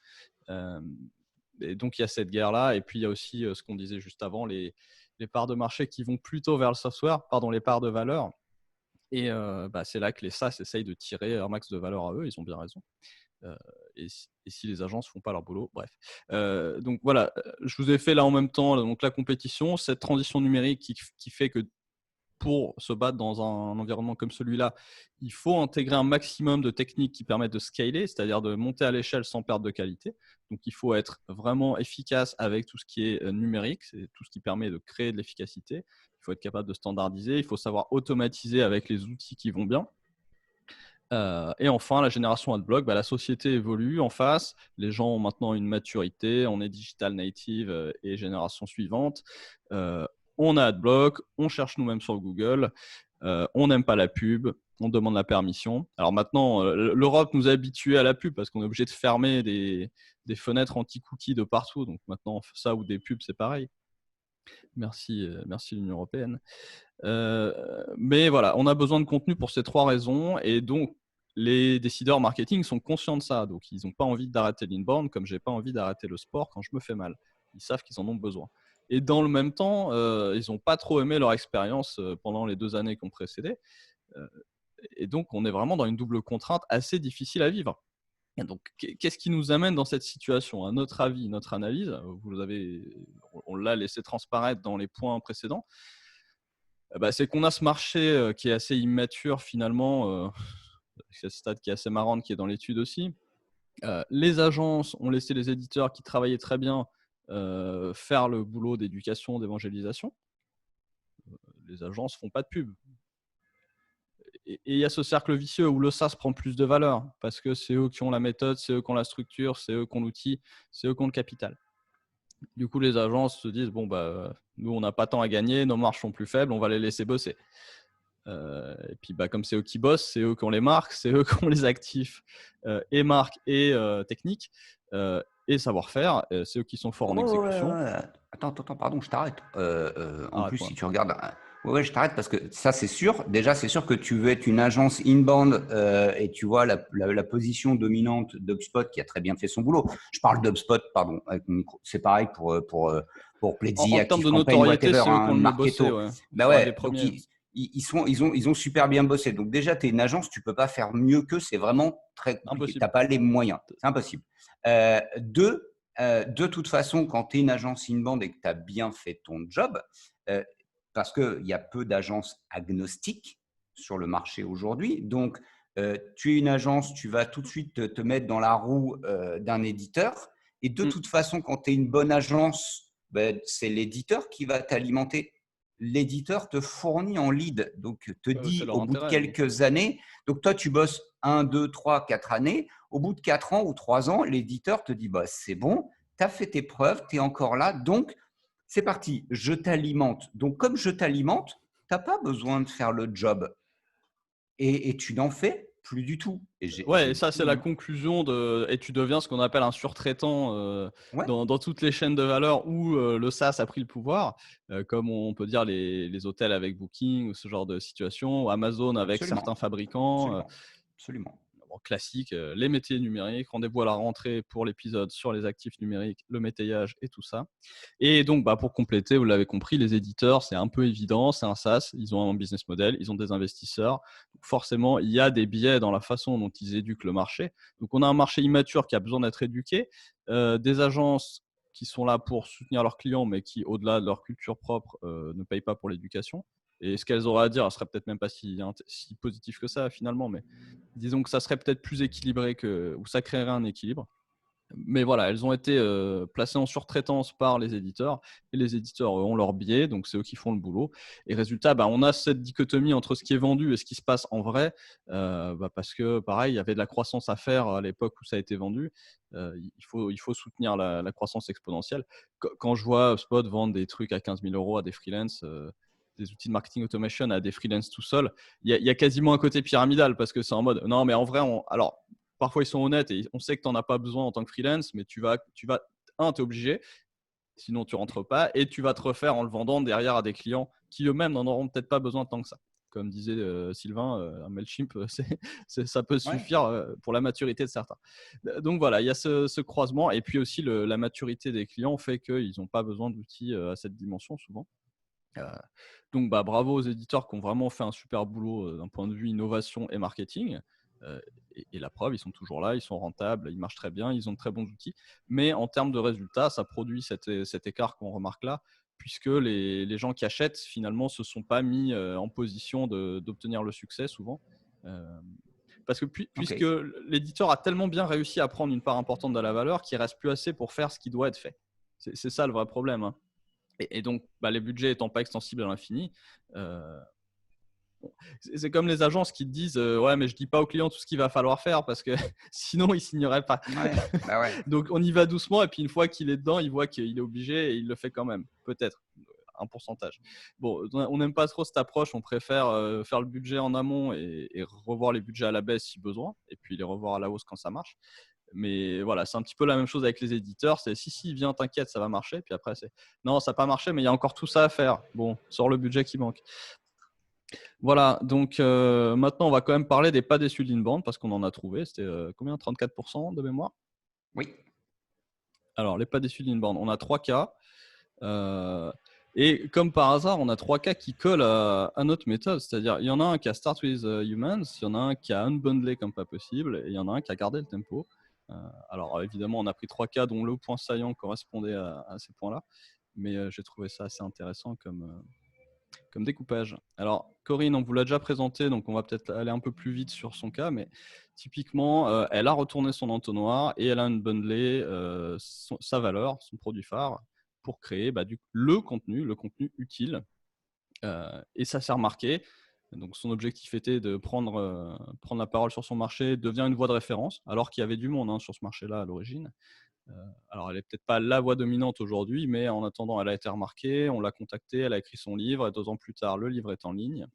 Et donc, il y a cette guerre-là. Et puis, il y a aussi ce qu'on disait juste avant, les parts de marché qui vont plutôt vers le software, les parts de valeur. Et c'est là que les SaaS essayent de tirer un max de valeur à eux. Ils ont bien raison. Et si les agences font pas leur boulot, bref. Donc voilà, je vous ai fait là en même temps donc la compétition, cette transition numérique qui fait que pour se battre dans un environnement comme celui-là, il faut intégrer un maximum de techniques qui permettent de scaler, c'est-à-dire de monter à l'échelle sans perte de qualité. Donc il faut être vraiment efficace avec tout ce qui est numérique, c'est tout ce qui permet de créer de l'efficacité. Il faut être capable de standardiser, il faut savoir automatiser avec les outils qui vont bien. Et enfin, la génération AdBlock, la société évolue en face. Les gens ont maintenant une maturité. On est digital native et génération suivante. On a AdBlock, on cherche nous-mêmes sur Google. On n'aime pas la pub, on demande la permission. Alors maintenant, l'Europe nous a habitués à la pub parce qu'on est obligé de fermer des fenêtres anti-cookies de partout. Donc maintenant, ça ou des pubs, c'est pareil. Merci l'Union européenne. Mais voilà, on a besoin de contenu pour ces trois raisons et donc les décideurs marketing sont conscients de ça, donc ils n'ont pas envie d'arrêter l'inbound comme j'ai pas envie d'arrêter le sport quand je me fais mal. Ils savent qu'ils en ont besoin. Et dans le même temps, ils n'ont pas trop aimé leur expérience pendant les 2 années qui ont précédé. Et donc, on est vraiment dans une double contrainte assez difficile à vivre. Et donc, qu'est-ce qui nous amène dans cette situation? À notre avis, notre analyse, on l'a laissé transparaître dans les points précédents, c'est qu'on a ce marché qui est assez immature finalement, c'est ce stade qui est assez marrant, qui est dans l'étude aussi. Les agences ont laissé les éditeurs qui travaillaient très bien faire le boulot d'éducation, d'évangélisation. Les agences font pas de pub. Et il y a ce cercle vicieux où le SaaS prend plus de valeur parce que c'est eux qui ont la méthode, c'est eux qui ont la structure, c'est eux qui ont l'outil, c'est eux qui ont le capital. Du coup, les agences se disent nous, on n'a pas tant à gagner, nos marges sont plus faibles, on va les laisser bosser. Et puis, comme c'est eux qui bossent, c'est eux qui ont les marques, c'est eux qui ont les actifs et marques et techniques. et savoir-faire. C'est eux qui sont forts en exécution. Attends, pardon, je t'arrête. En plus, Arrête-moi. si tu regardes, ouais, je t'arrête parce que ça, c'est sûr. Déjà, c'est sûr que tu veux être une agence inbound et tu vois la position dominante d'HubSpot qui a très bien fait son boulot. Je parle d'HubSpot, pardon, avec mon micro. C'est pareil pour Pledzi, En termes de ActiveCampaign, notoriété, whatever, c'est eux qui hein, ont le mieux bossé, Marketo. ouais. Bah Ouais, les ouais, donc premiers. ils ont super bien bossé. Donc déjà, tu es une agence, tu peux pas faire mieux qu'eux. C'est vraiment très compliqué. Tu Impossible. n'as pas les moyens. C'est impossible. Deux, de toute façon, quand tu es une agence inbound et que tu as bien fait ton job, parce qu'il y a peu d'agences agnostiques sur le marché aujourd'hui, donc tu es une agence, tu vas tout de suite te mettre dans la roue d'un éditeur. Et de toute façon, quand tu es une bonne agence, ben, c'est l'éditeur qui va t'alimenter. L'éditeur te fournit en lead, donc te C'est dit leur au bout de intérêt. quelques années, donc toi tu bosses 1, 2, 3, 4 années, au bout de 4 ans ou 3 ans, l'éditeur te dit bah, c'est bon, tu as fait tes preuves, tu es encore là, donc c'est parti, je t'alimente. Donc comme je t'alimente, tu n'as pas besoin de faire le job et tu n'en fais plus du tout. Et Ouais, j'ai et ça, c'est la vu, hein. conclusion et tu deviens ce qu'on appelle un surtraitant Ouais, dans toutes les chaînes de valeur où le SaaS a pris le pouvoir, comme on peut dire les hôtels avec Booking ou ce genre de situation, ou Amazon avec certains absolument, fabricants. absolument, absolument. Bon, classique, les métiers numériques, rendez-vous à la rentrée pour l'épisode sur les actifs numériques, le métayage et tout ça. Et donc, pour compléter, vous l'avez compris, les éditeurs, c'est un peu évident, c'est un SaaS, ils ont un business model, ils ont des investisseurs. Donc forcément, il y a des biais dans la façon dont ils éduquent le marché. Donc, on a un marché immature qui a besoin d'être éduqué, des agences qui sont là pour soutenir leurs clients, mais qui, au-delà de leur culture propre, ne payent pas pour l'éducation. Et ce qu'elles auraient à dire, ne serait peut-être même pas si positif que ça, finalement, mais disons que ça serait peut-être plus équilibré ou ça créerait un équilibre. Mais voilà, elles ont été placées en surtraitance par les éditeurs et les éditeurs ont leur biais, donc c'est eux qui font le boulot. Et résultat, on a cette dichotomie entre ce qui est vendu et ce qui se passe en vrai, parce que pareil, il y avait de la croissance à faire à l'époque où ça a été vendu. Il faut soutenir la croissance exponentielle. Quand je vois Spot vendre des trucs à 15 000 euros à des freelances, des outils de marketing automation à des freelances tout seuls, il y a quasiment un côté pyramidal parce que c'est en mode non, mais en vrai, alors parfois ils sont honnêtes et on sait que tu n'en as pas besoin en tant que freelance, mais tu es obligé, sinon tu rentres pas, et tu vas te refaire en le vendant derrière à des clients qui eux-mêmes n'en auront peut-être pas besoin tant que ça. Comme disait Sylvain, un Mailchimp, ça peut Ouais. suffire pour la maturité de certains. Donc voilà, il y a ce croisement, et puis aussi la maturité des clients fait qu'ils n'ont pas besoin d'outils à cette dimension souvent. Donc bravo aux éditeurs qui ont vraiment fait un super boulot d'un point de vue innovation et marketing. Et la preuve, ils sont toujours là, ils sont rentables, ils marchent très bien, ils ont de très bons outils. Mais en termes de résultats, ça produit cet écart qu'on remarque là, puisque les gens qui achètent, finalement, se sont pas mis en position d'obtenir le succès souvent. Parce que puisque Ok. l'éditeur a tellement bien réussi à prendre une part importante de la valeur qu'il ne reste plus assez pour faire ce qui doit être fait. C'est ça le vrai problème, hein. Et donc, les budgets étant pas extensibles à l'infini, c'est comme les agences qui te disent ouais, mais je dis pas aux clients tout ce qu'il va falloir faire parce que sinon ils signeraient pas. Ouais, bah ouais. Donc on y va doucement et puis une fois qu'il est dedans, il voit qu'il est obligé et il le fait quand même, peut-être un pourcentage. Bon, on n'aime pas trop cette approche, on préfère faire le budget en amont et revoir les budgets à la baisse si besoin, et puis les revoir à la hausse quand ça marche. Mais voilà, c'est un petit peu la même chose avec les éditeurs. C'est si, viens, t'inquiète, ça va marcher. Puis après, c'est non, ça n'a pas marché, mais il y a encore tout ça à faire. Bon, sors le budget qui manque. Voilà, donc maintenant, on va quand même parler des pas déçus de l'inbound parce qu'on en a trouvé. C'était combien 34% de mémoire. Oui. Alors, les pas déçus de l'inbound, on a 3 cas. Et comme par hasard, on a 3 cas qui collent à notre méthode. C'est-à-dire, il y en a un qui a Start with Humans, il y en a un qui a unbundlé comme pas possible, et il y en a un qui a gardé le tempo. Alors, évidemment, on a pris 3 cas dont le point saillant correspondait à ces points-là. Mais j'ai trouvé ça assez intéressant comme découpage. Alors, Corinne, on vous l'a déjà présenté, donc on va peut-être aller un peu plus vite sur son cas, mais typiquement, elle a retourné son entonnoir et elle a unbundlé sa valeur, son produit phare, pour créer le contenu utile. Et ça s'est remarqué. Donc, son objectif était de prendre la parole sur son marché, devient une voix de référence, alors qu'il y avait du monde sur ce marché-là à l'origine. Alors, elle n'est peut-être pas la voix dominante aujourd'hui, mais en attendant, elle a été remarquée, on l'a contactée, elle a écrit son livre, et 2 ans plus tard, le livre est en ligne.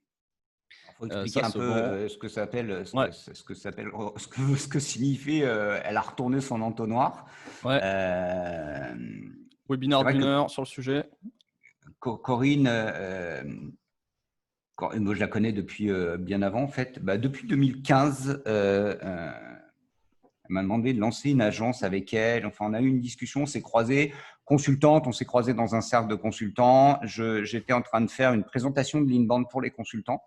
faut expliquer Ça un se peu vend. ce que ça s'appelle, Ouais, ce que signifie. Elle a retourné son entonnoir. ouais. Euh, c'est Webinaire vrai que d'1 heure sur le sujet. Corinne, moi je la connais depuis bien avant en fait. Bah, depuis 2015, elle m'a demandé de lancer une agence avec elle. Enfin, on a eu une discussion, on s'est croisés. Consultante, on s'est croisés dans un cercle de consultants. J'étais en train de faire une présentation de l'Inbound pour les consultants.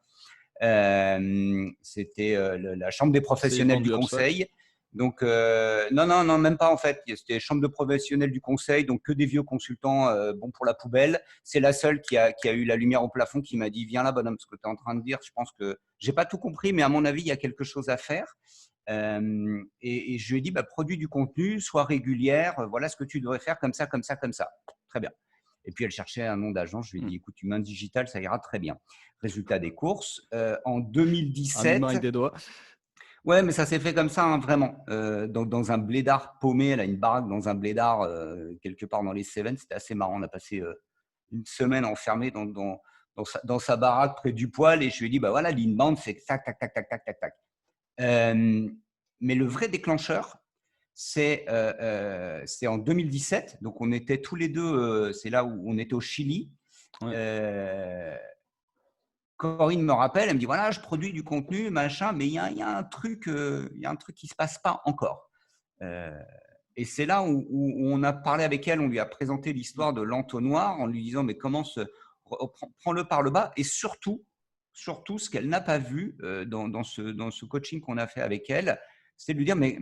C'était la chambre des C'est professionnels du vendu HubSpot. conseil. Donc, non, même pas en fait. C'était chambre de professionnels du conseil, donc que des vieux consultants bons pour la poubelle. C'est la seule qui a eu la lumière au plafond qui m'a dit viens là, bonhomme, ce que tu es en train de dire. Je pense que j'ai pas tout compris, mais à mon avis, il y a quelque chose à faire. Et je lui ai dit produis du contenu, sois régulière, voilà ce que tu devrais faire comme ça, comme ça, comme ça. Très bien. Et puis elle cherchait un nom d'agence. Je lui ai dit écoute, humain digital, ça ira très bien. Résultat des courses. En Un humain avec 2017, des doigts. ouais, mais ça s'est fait comme ça, hein, vraiment. Dans un blédard paumé, elle a une baraque dans un blédard quelque part dans les Cévennes. C'était assez marrant. On a passé une semaine enfermé dans sa baraque près du poêle. Et je lui ai dit, voilà, l'inbound, c'est tac, tac, tac, tac, tac, tac, tac. Mais le vrai déclencheur, c'est en 2017. Donc, on était tous les deux, c'est là où on était au Chili. Ouais. Corinne me rappelle, elle me dit voilà, je produis du contenu, machin, mais il y a un truc qui se passe pas encore. Et c'est là où on a parlé avec elle, on lui a présenté l'histoire de l'entonnoir en lui disant mais prends-le par le bas et surtout ce qu'elle n'a pas vu dans ce coaching qu'on a fait avec elle, c'est de lui dire mais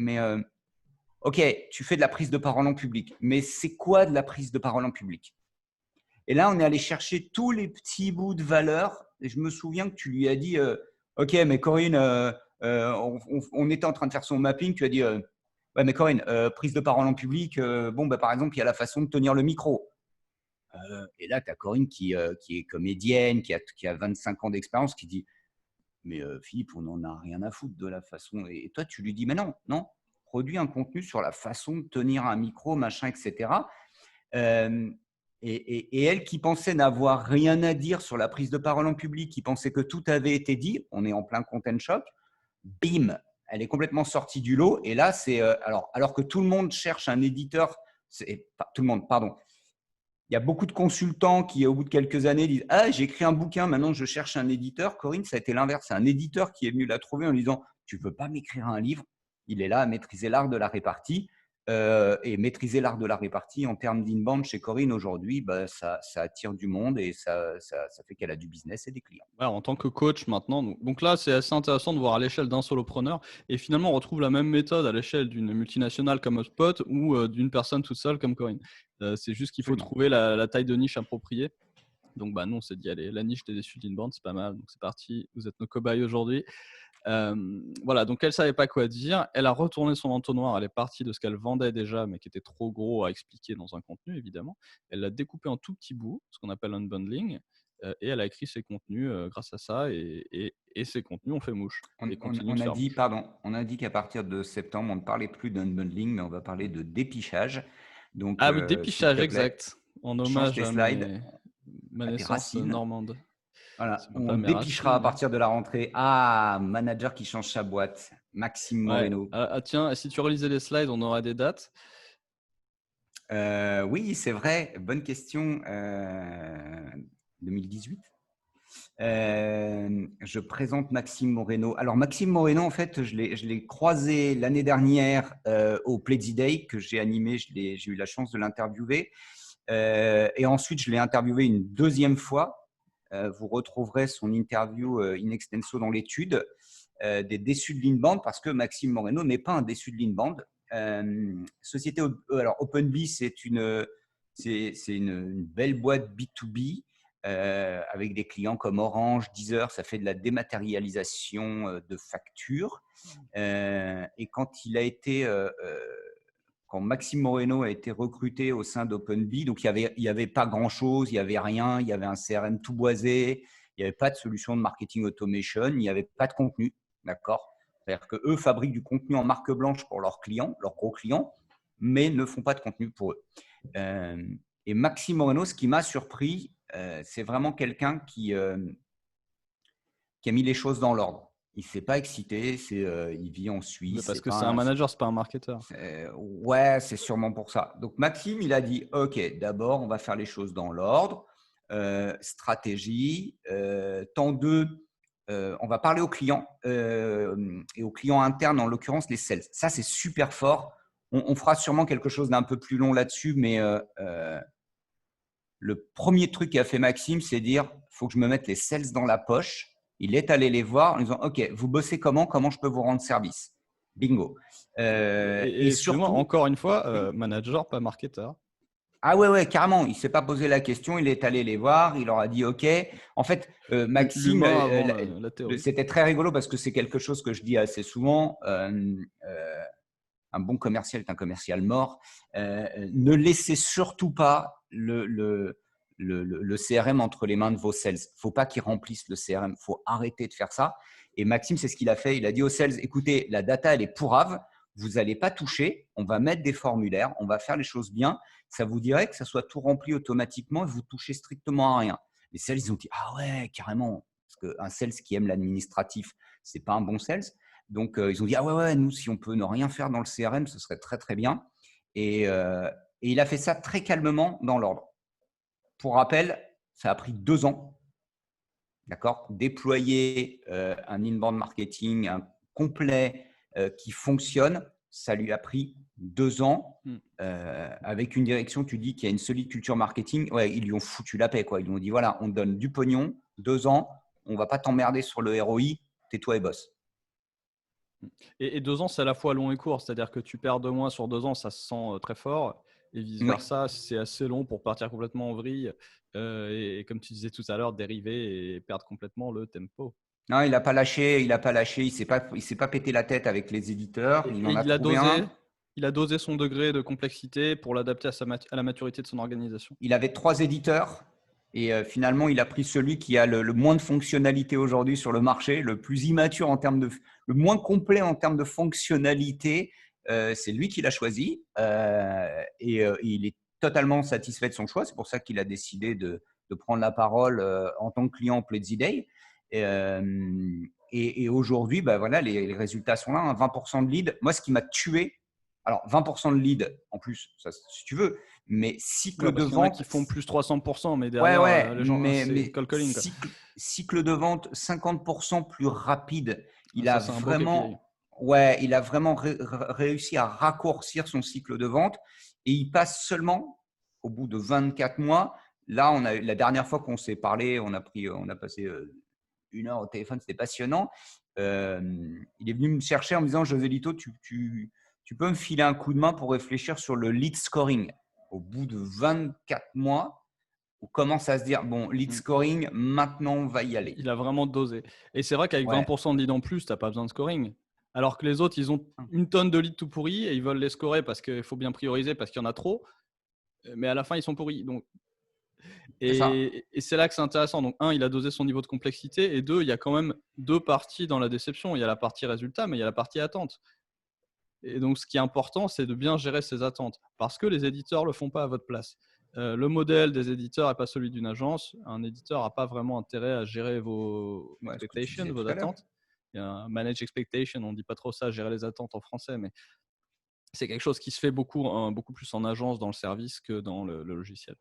ok, tu fais de la prise de parole en public, mais c'est quoi de la prise de parole en public? Et là, on est allé chercher tous les petits bouts de valeur. Et je me souviens que tu lui as dit ok, mais Corinne, on était en train de faire son mapping. Tu as dit ouais, mais Corinne, prise de parole en public, par exemple, il y a la façon de tenir le micro. Et là, tu as Corinne qui est comédienne, qui a 25 ans d'expérience, qui dit mais Philippe, on n'en a rien à foutre de la façon. Et toi, tu lui dis mais non, produis un contenu sur la façon de tenir un micro, machin, etc. Et elle qui pensait n'avoir rien à dire sur la prise de parole en public, qui pensait que tout avait été dit, on est en plein content shock, bim, elle est complètement sortie du lot. Et là, c'est alors que tout le monde cherche un éditeur, pas tout le monde, pardon. Il y a beaucoup de consultants qui, au bout de quelques années, disent ah, j'ai écrit un bouquin, maintenant je cherche un éditeur. Corinne, ça a été l'inverse. C'est un éditeur qui est venu la trouver en lui disant tu ne veux pas m'écrire un livre? Il est là à maîtriser l'art de la répartie. Et maîtriser l'art de la répartie en termes d'inbound chez Corinne aujourd'hui, ça attire du monde et ça fait qu'elle a du business et des clients. Ouais, en tant que coach maintenant. Donc là, c'est assez intéressant de voir à l'échelle d'un solopreneur. Et finalement, on retrouve la même méthode à l'échelle d'une multinationale comme HubSpot ou d'une personne toute seule comme Corinne. C'est juste qu'il faut Absolument. trouver la taille de niche appropriée. Donc, nous, on s'est dit, allez, la niche des issues d'inbound, c'est pas mal. Donc, c'est parti. Vous êtes nos cobayes aujourd'hui. Voilà, donc elle savait pas quoi dire. Elle a retourné son entonnoir. Elle est partie de ce qu'elle vendait déjà, mais qui était trop gros à expliquer dans un contenu, évidemment. Elle l'a découpé en tout petits bouts, ce qu'on appelle unbundling, et elle a écrit ses contenus grâce à ça. Et ces contenus ont fait mouche et continuent de faire mouche. On a dit qu'à partir de septembre, on ne parlait plus d'unbundling, mais on va parler de dépichage. Donc, Ah oui, s'il dépichage, te plaît, exact. En change hommage tes à slides, ma à tes naissance racines. normande. Voilà, C'est même pas on mes dépichera à racines. partir de la rentrée. Ah, manager qui change sa boîte, Maxime Ouais. Moreno. Tiens, si tu relisais les slides, on aura des dates. Oui, c'est vrai, bonne question. 2018. Je présente Maxime Moreno. Alors, Maxime Moreno, en fait, je l'ai croisé l'année dernière au Pledzi Day que j'ai animé. J'ai eu la chance de l'interviewer. Et ensuite, je l'ai interviewé une deuxième fois. Vous retrouverez son interview in extenso dans l'étude des déçus de l'inbound parce que Maxime Moreno n'est pas un déçu de l'inbound. Société, alors OpenBee, c'est une belle boîte B2B avec des clients comme Orange, Deezer. Ça fait de la dématérialisation de factures. Et quand Maxime Moreno a été recruté au sein d'OpenBee, donc il y avait pas grand-chose, il y avait rien, il y avait un CRM tout boisé, il n'y avait pas de solution de marketing automation, il n'y avait pas de contenu, d'accord? C'est-à-dire qu'eux fabriquent du contenu en marque blanche pour leurs clients, leurs gros clients, mais ne font pas de contenu pour eux. Et Maxime Moreno, ce qui m'a surpris, c'est vraiment quelqu'un qui qui a mis les choses dans l'ordre. Il ne s'est pas excité, il vit en Mais Suisse. parce que c'est un manager, c'est pas un marketeur. Ouais, c'est sûrement pour ça. Donc Maxime, il a dit, OK, d'abord, on va faire les choses dans l'ordre. Stratégie. Temps 2, on va parler aux clients et aux clients internes, en l'occurrence les sales. Ça, c'est super fort. On fera sûrement quelque chose d'un peu plus long là-dessus, mais le premier truc qu'a fait Maxime, c'est dire, il faut que je me mette les sales dans la poche. Il est allé les voir en disant, OK, vous bossez comment je peux vous rendre service? Bingo. Et excusez-moi, surtout, encore une fois, manager, pas marketeur. ah ouais, carrément. Il ne s'est pas posé la question. Il est allé les voir. Il leur a dit OK. En fait, Maxime, L'humain avant la théorie. c'était très rigolo parce que c'est quelque chose que je dis assez souvent. Un bon commercial est un commercial mort. Ne laissez surtout pas le CRM entre les mains de vos sales. Il ne faut pas qu'ils remplissent le CRM. Il faut arrêter de faire ça. Et Maxime, c'est ce qu'il a fait. Il a dit aux sales, écoutez, la data, elle est pourrave. Vous n'allez pas toucher. On va mettre des formulaires. On va faire les choses bien. Ça vous dirait que ça soit tout rempli automatiquement et vous touchez strictement à rien. Les sales, ils ont dit, ah ouais, carrément. Parce qu'un sales qui aime l'administratif, ce n'est pas un bon sales. Donc, ils ont dit, ah ouais, nous, si on peut ne rien faire dans le CRM, ce serait très, très bien. Et il a fait ça très calmement dans l'ordre. Pour rappel, ça a pris 2 ans. D'accord ? Déployer un inbound marketing un complet qui fonctionne, ça lui a pris 2 ans. Avec une direction, tu dis qu'il y a une solide culture marketing. Ouais, ils lui ont foutu la paix, quoi. Ils lui ont dit, voilà, on te donne du pognon, 2 ans, on ne va pas t'emmerder sur le ROI, tais-toi et bosse. Et 2 ans, c'est à la fois long et court. C'est-à-dire que tu perds 2 mois sur 2 ans, ça se sent très fort. Et vice-versa, c'est assez long pour partir complètement en vrille. Et comme tu disais tout à l'heure, dériver et perdre complètement le tempo. Non, il n'a pas lâché, il ne s'est pas pété la tête avec les éditeurs, il en a trouvé un. Il a dosé son degré de complexité pour l'adapter à la maturité de son organisation. Il avait 3 éditeurs et finalement, il a pris celui qui a le moins de fonctionnalités aujourd'hui sur le marché, le plus immature le moins complet en termes de fonctionnalité. C'est lui qui l'a choisi et il est totalement satisfait de son choix. C'est pour ça qu'il a décidé de prendre la parole en tant que client Pledzi Day. Et aujourd'hui, voilà, les résultats sont là, 20% de lead. Moi, ce qui m'a tué, alors 20% de lead en plus, ça, si tu veux, mais cycle de vente. Il y en a qui font plus 300%, mais derrière, les gens, c'est cold calling. Cycle de vente 50% plus rapide. Il a vraiment réussi à raccourcir son cycle de vente et il passe seulement au bout de 24 mois. Là, la dernière fois qu'on s'est parlé, on a passé 1 heure au téléphone, c'était passionnant. Il est venu me chercher en me disant, José Lito, tu peux me filer un coup de main pour réfléchir sur le lead scoring. Au bout de 24 mois, on commence à se dire, bon, lead scoring, maintenant, on va y aller. Il a vraiment dosé. Et c'est vrai qu'avec 20% de lead en plus, tu n'as pas besoin de scoring. Alors que les autres, ils ont une tonne de leads tout pourris et ils veulent les scorer parce qu'il faut bien prioriser parce qu'il y en a trop. Mais à la fin, ils sont pourris. Donc, et c'est là que c'est intéressant. Donc, 1, il a dosé son niveau de complexité. Et 2, il y a quand même 2 parties dans la déception. Il y a la partie résultat, mais il y a la partie attente. Et donc, ce qui est important, c'est de bien gérer ses attentes parce que les éditeurs ne le font pas à votre place. Le modèle des éditeurs n'est pas celui d'une agence. Un éditeur n'a pas vraiment intérêt à gérer vos expectations, vos attentes. Il y a un manage expectation, on ne dit pas trop ça, gérer les attentes en français, mais c'est quelque chose qui se fait beaucoup plus en agence dans le service que dans le logiciel.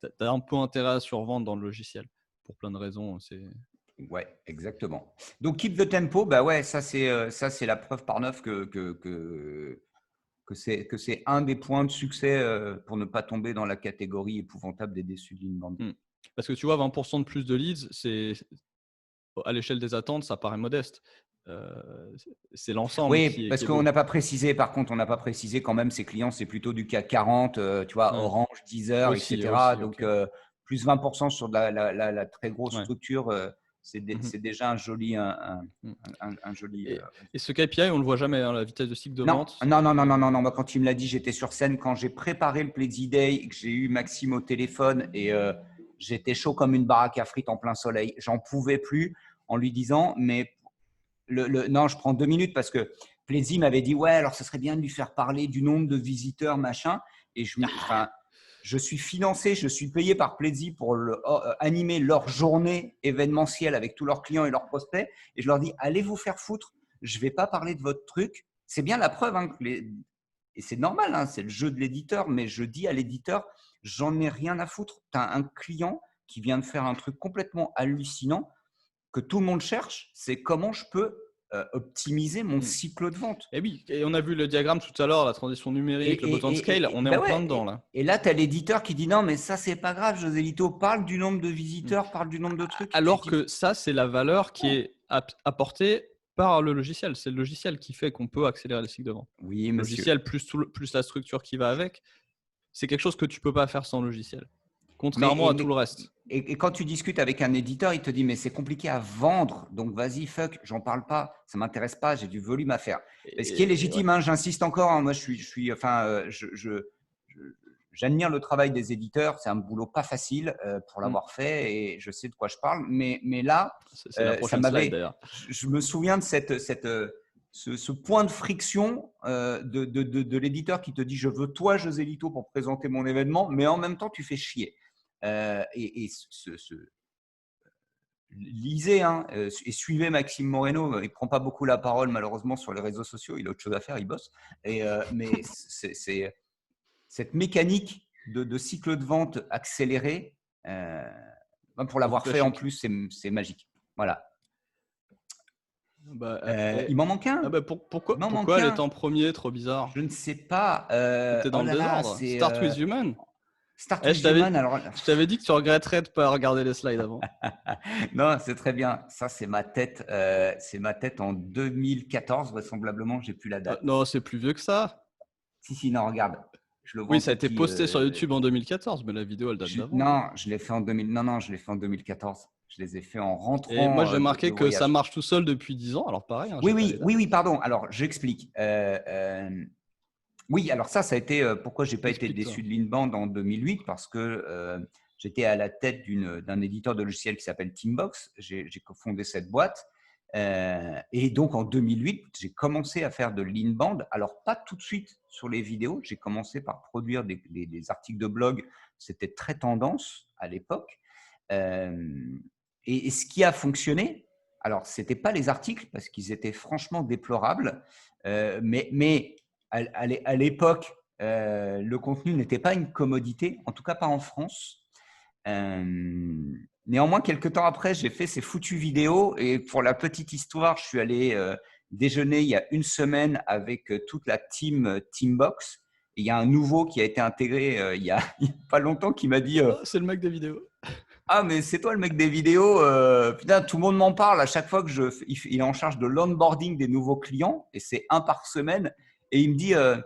Tu as un peu intérêt à survendre dans le logiciel pour plein de raisons. Ouais, exactement. Donc, keep the tempo, ça c'est la preuve par 9 que c'est un des points de succès pour ne pas tomber dans la catégorie épouvantable des déçus de l'inbound. Parce que tu vois, 20% de plus de leads, à l'échelle des attentes, ça paraît modeste. C'est l'ensemble. Oui, parce qu'on n'a pas précisé, par contre, on n'a pas précisé quand même, ces clients, c'est plutôt du CAC 40, tu vois, Orange, Deezer, etc. Donc, plus 20% sur la très grosse structure, c'est déjà un joli. Et ce KPI, on ne le voit jamais, la vitesse de cycle de vente. Non. Moi, quand il me l'a dit, j'étais sur scène. Quand j'ai préparé le Pledzi Day, que j'ai eu Maxime au téléphone et j'étais chaud comme une baraque à frites en plein soleil. J'en pouvais plus en lui disant, mais non, je prends 2 minutes parce que Pledzi m'avait dit, ouais, alors ça serait bien de lui faire parler du nombre de visiteurs, machin. Et je je suis financé, je suis payé par Plaisir pour animer leur journée événementielle avec tous leurs clients et leurs prospects. Et je leur dis, allez vous faire foutre, je ne vais pas parler de votre truc. C'est bien la preuve, hein, et c'est normal, hein, c'est le jeu de l'éditeur, mais je dis à l'éditeur, j'en ai rien à foutre. Tu as un client qui vient de faire un truc complètement hallucinant que tout le monde cherche, c'est comment je peux optimiser mon cycle de vente. Et oui, et on a vu le diagramme tout à l'heure, la transition numérique, le bottom scale, on est en plein dedans là. Et là, tu as l'éditeur qui dit non, mais ça, c'est pas grave, José Lito, parle du nombre de visiteurs, parle du nombre de trucs. Alors que ça, c'est la valeur qui est apportée par le logiciel. C'est le logiciel qui fait qu'on peut accélérer les cycles de vente. Oui, le logiciel plus la structure qui va avec, c'est quelque chose que tu peux pas faire sans logiciel. Contrairement à tout le reste. Et quand tu discutes avec un éditeur, il te dit mais c'est compliqué à vendre, donc vas-y, fuck, j'en parle pas, ça m'intéresse pas, j'ai du volume à faire. Ce qui est légitime, hein, j'insiste encore. Hein, moi, j'admire le travail des éditeurs. C'est un boulot pas facile pour l'avoir fait et je sais de quoi je parle. Mais là, c'est la prochaine slide d'ailleurs. Je me souviens de ce point de friction de l'éditeur qui te dit je veux toi, José Lito, pour présenter mon événement, mais en même temps, tu fais chier. Lisez et suivez Maxime Moreno. Il ne prend pas beaucoup la parole, malheureusement, sur les réseaux sociaux. Il a autre chose à faire, il bosse. Mais c'est cette mécanique de cycle de vente accéléré, pour l'avoir fait en plus, c'est magique. Voilà. Il m'en manque un. Pourquoi elle est en premier? Trop bizarre. Je ne sais pas. T'es dans le désordre. Start with Human. Je t'avais dit que tu regretterais de ne pas regarder les slides avant. Non, c'est très bien. Ça, c'est ma tête. C'est ma tête en 2014, vraisemblablement. J'ai plus la date. Non, c'est plus vieux que ça. Si, non, regarde. Je le vois oui, ça a été posté sur YouTube en 2014, mais la vidéo, elle date d'avant. Non, je l'ai fait en 2014. Je les ai fait en rentrant. Et moi, j'ai remarqué que ça marche tout seul depuis 10 ans. Alors, pareil. Hein, oui, pardon. Alors, j'explique. Oui, alors ça a été pourquoi je n'ai pas été déçu de Leanband en 2008, parce que j'étais à la tête d'un éditeur de logiciels qui s'appelle Teambox. J'ai cofondé cette boîte. Et donc, en 2008, j'ai commencé à faire de Leanband. Alors, pas tout de suite sur les vidéos. J'ai commencé par produire des articles de blog. C'était très tendance à l'époque. Et ce qui a fonctionné, alors, ce n'était pas les articles parce qu'ils étaient franchement déplorables, mais à l'époque, le contenu n'était pas une commodité, en tout cas pas en France. Néanmoins, quelques temps après, j'ai fait ces foutues vidéos et pour la petite histoire, je suis allé déjeuner il y a une semaine avec toute la team Teambox. Et il y a un nouveau qui a été intégré il y a pas longtemps qui m'a dit c'est le mec des vidéos. Ah, mais c'est toi le mec des vidéos. Putain, tout le monde m'en parle à chaque fois que il est en charge de l'onboarding des nouveaux clients et c'est un par semaine. Et il me dit ah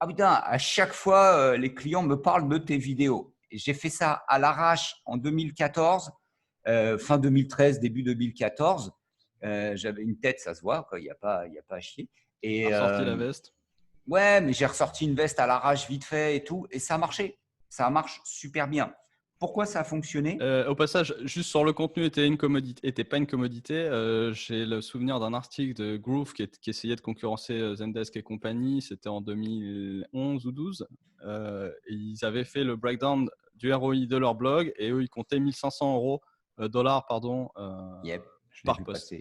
putain, à chaque fois, les clients me parlent de tes vidéos. Et j'ai fait ça à l'arrache en 2014, fin 2013, début 2014. J'avais une tête, ça se voit, il n'y a pas à chier. Et ressorti la veste. Ouais, mais j'ai ressorti une veste à l'arrache vite fait et tout. Et ça a marché. Ça marche super bien. Pourquoi ça a fonctionné? Au passage, juste sur le contenu, était pas une commodité. J'ai le souvenir d'un article de Groove qui essayait de concurrencer Zendesk et compagnie. C'était en 2011 ou 12. Et ils avaient fait le breakdown du ROI de leur blog et eux, ils comptaient 1500 dollars par post.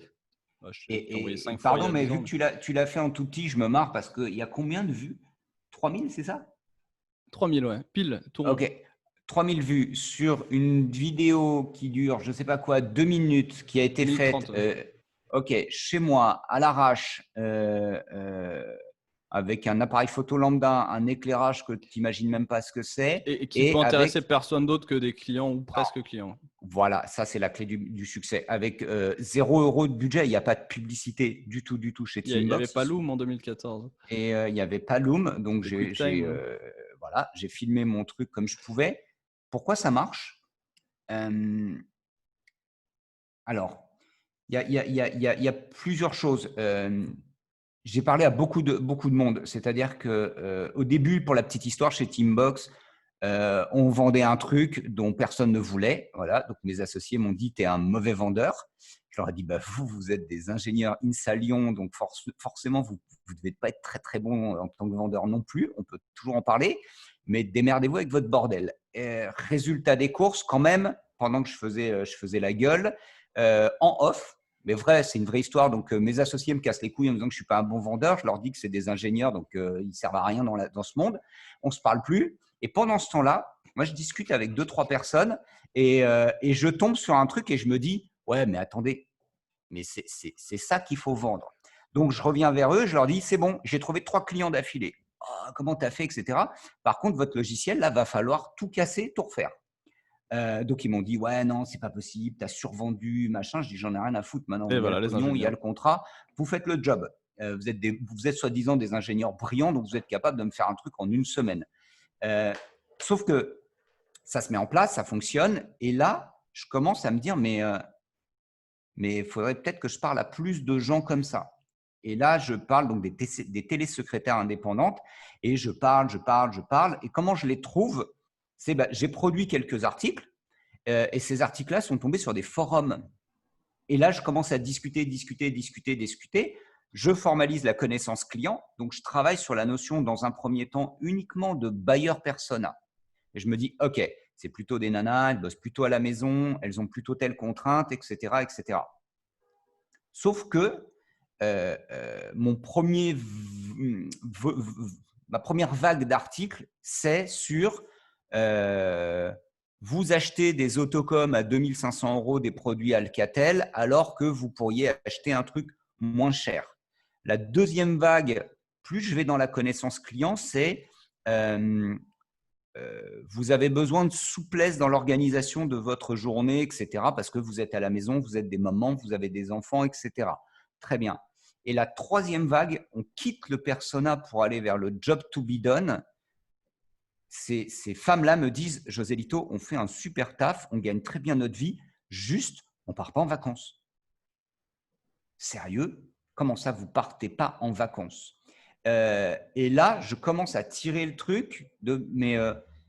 Pardon, mais vu que tu l'as fait en tout petit, je me marre parce qu'il y a combien de vues? 3000, c'est ça? 3000, ouais, pile. Tout rond. Ok. 3000 vues sur une vidéo qui dure, je ne sais pas quoi, 2 minutes, qui a été faite chez moi, à l'arrache, avec un appareil photo lambda, un éclairage que tu n'imagines même pas ce que c'est. Et qui ne peut intéresser personne d'autre que des clients ou presque clients. Voilà, ça c'est la clé du succès. Avec 0 € de budget, il n'y a pas de publicité du tout chez Teambox. Il n'y avait pas Loom en 2014. Et il n'y avait pas Loom, donc j'ai filmé mon truc comme je pouvais. Pourquoi ça marche? Alors, il y a plusieurs choses. J'ai parlé à beaucoup de monde. C'est-à-dire qu'au début, pour la petite histoire, chez Teambox, on vendait un truc dont personne ne voulait. Voilà. Donc, mes associés m'ont dit « tu es un mauvais vendeur ». Je leur ai dit, bah, vous êtes des ingénieurs INSA Lyon, donc forcément, vous ne devez pas être très, très bon en tant que vendeur non plus. On peut toujours en parler, mais démerdez-vous avec votre bordel. Et résultat des courses, quand même, pendant que je faisais la gueule, en off, mais vrai, c'est une vraie histoire. Donc, mes associés me cassent les couilles en me disant que je ne suis pas un bon vendeur. Je leur dis que c'est des ingénieurs, donc ils ne servent à rien dans ce monde. On ne se parle plus. Et pendant ce temps-là, moi, je discute avec 2-3 personnes et je tombe sur un truc et je me dis, ouais, mais attendez, mais c'est ça qu'il faut vendre. Donc, je reviens vers eux, je leur dis, c'est bon, j'ai trouvé 3 clients d'affilée. Oh, comment tu as fait, etc. Par contre, votre logiciel, là, va falloir tout casser, tout refaire. Donc, ils m'ont dit, ouais, non, c'est pas possible, tu as survendu, machin. Je dis, j'en ai rien à foutre maintenant. Et Il y a voilà, le les pognon, il y a ingénieurs. le contrat, vous faites le job. Vous êtes soi-disant des ingénieurs brillants, donc vous êtes capable de me faire un truc en une semaine. Sauf que ça se met en place, ça fonctionne. Et là, je commence à me dire, mais il faudrait peut-être que je parle à plus de gens comme ça. Et là, je parle donc des télésecrétaires indépendantes et je parle. Et comment je les trouve? C'est j'ai produit quelques articles et ces articles-là sont tombés sur des forums. Et là, je commence à discuter. Je formalise la connaissance client. Donc, je travaille sur la notion, dans un premier temps, uniquement de buyer persona. Et je me dis, OK, c'est plutôt des nanas, elles bossent plutôt à la maison, elles ont plutôt telle contrainte, etc., etc. Sauf que ma première vague d'articles, c'est sur vous achetez des autocoms à 2 500 € des produits Alcatel alors que vous pourriez acheter un truc moins cher. La deuxième vague, plus je vais dans la connaissance client, c'est vous avez besoin de souplesse dans l'organisation de votre journée, etc. Parce que vous êtes à la maison, vous êtes des mamans, vous avez des enfants, etc. Très bien. Et la troisième vague, on quitte le persona pour aller vers le job to be done. Ces femmes-là me disent, José Lito, on fait un super taf, on gagne très bien notre vie, juste, on ne part pas en vacances. Sérieux? Comment ça, vous ne partez pas en vacances? Et là, je commence à tirer le truc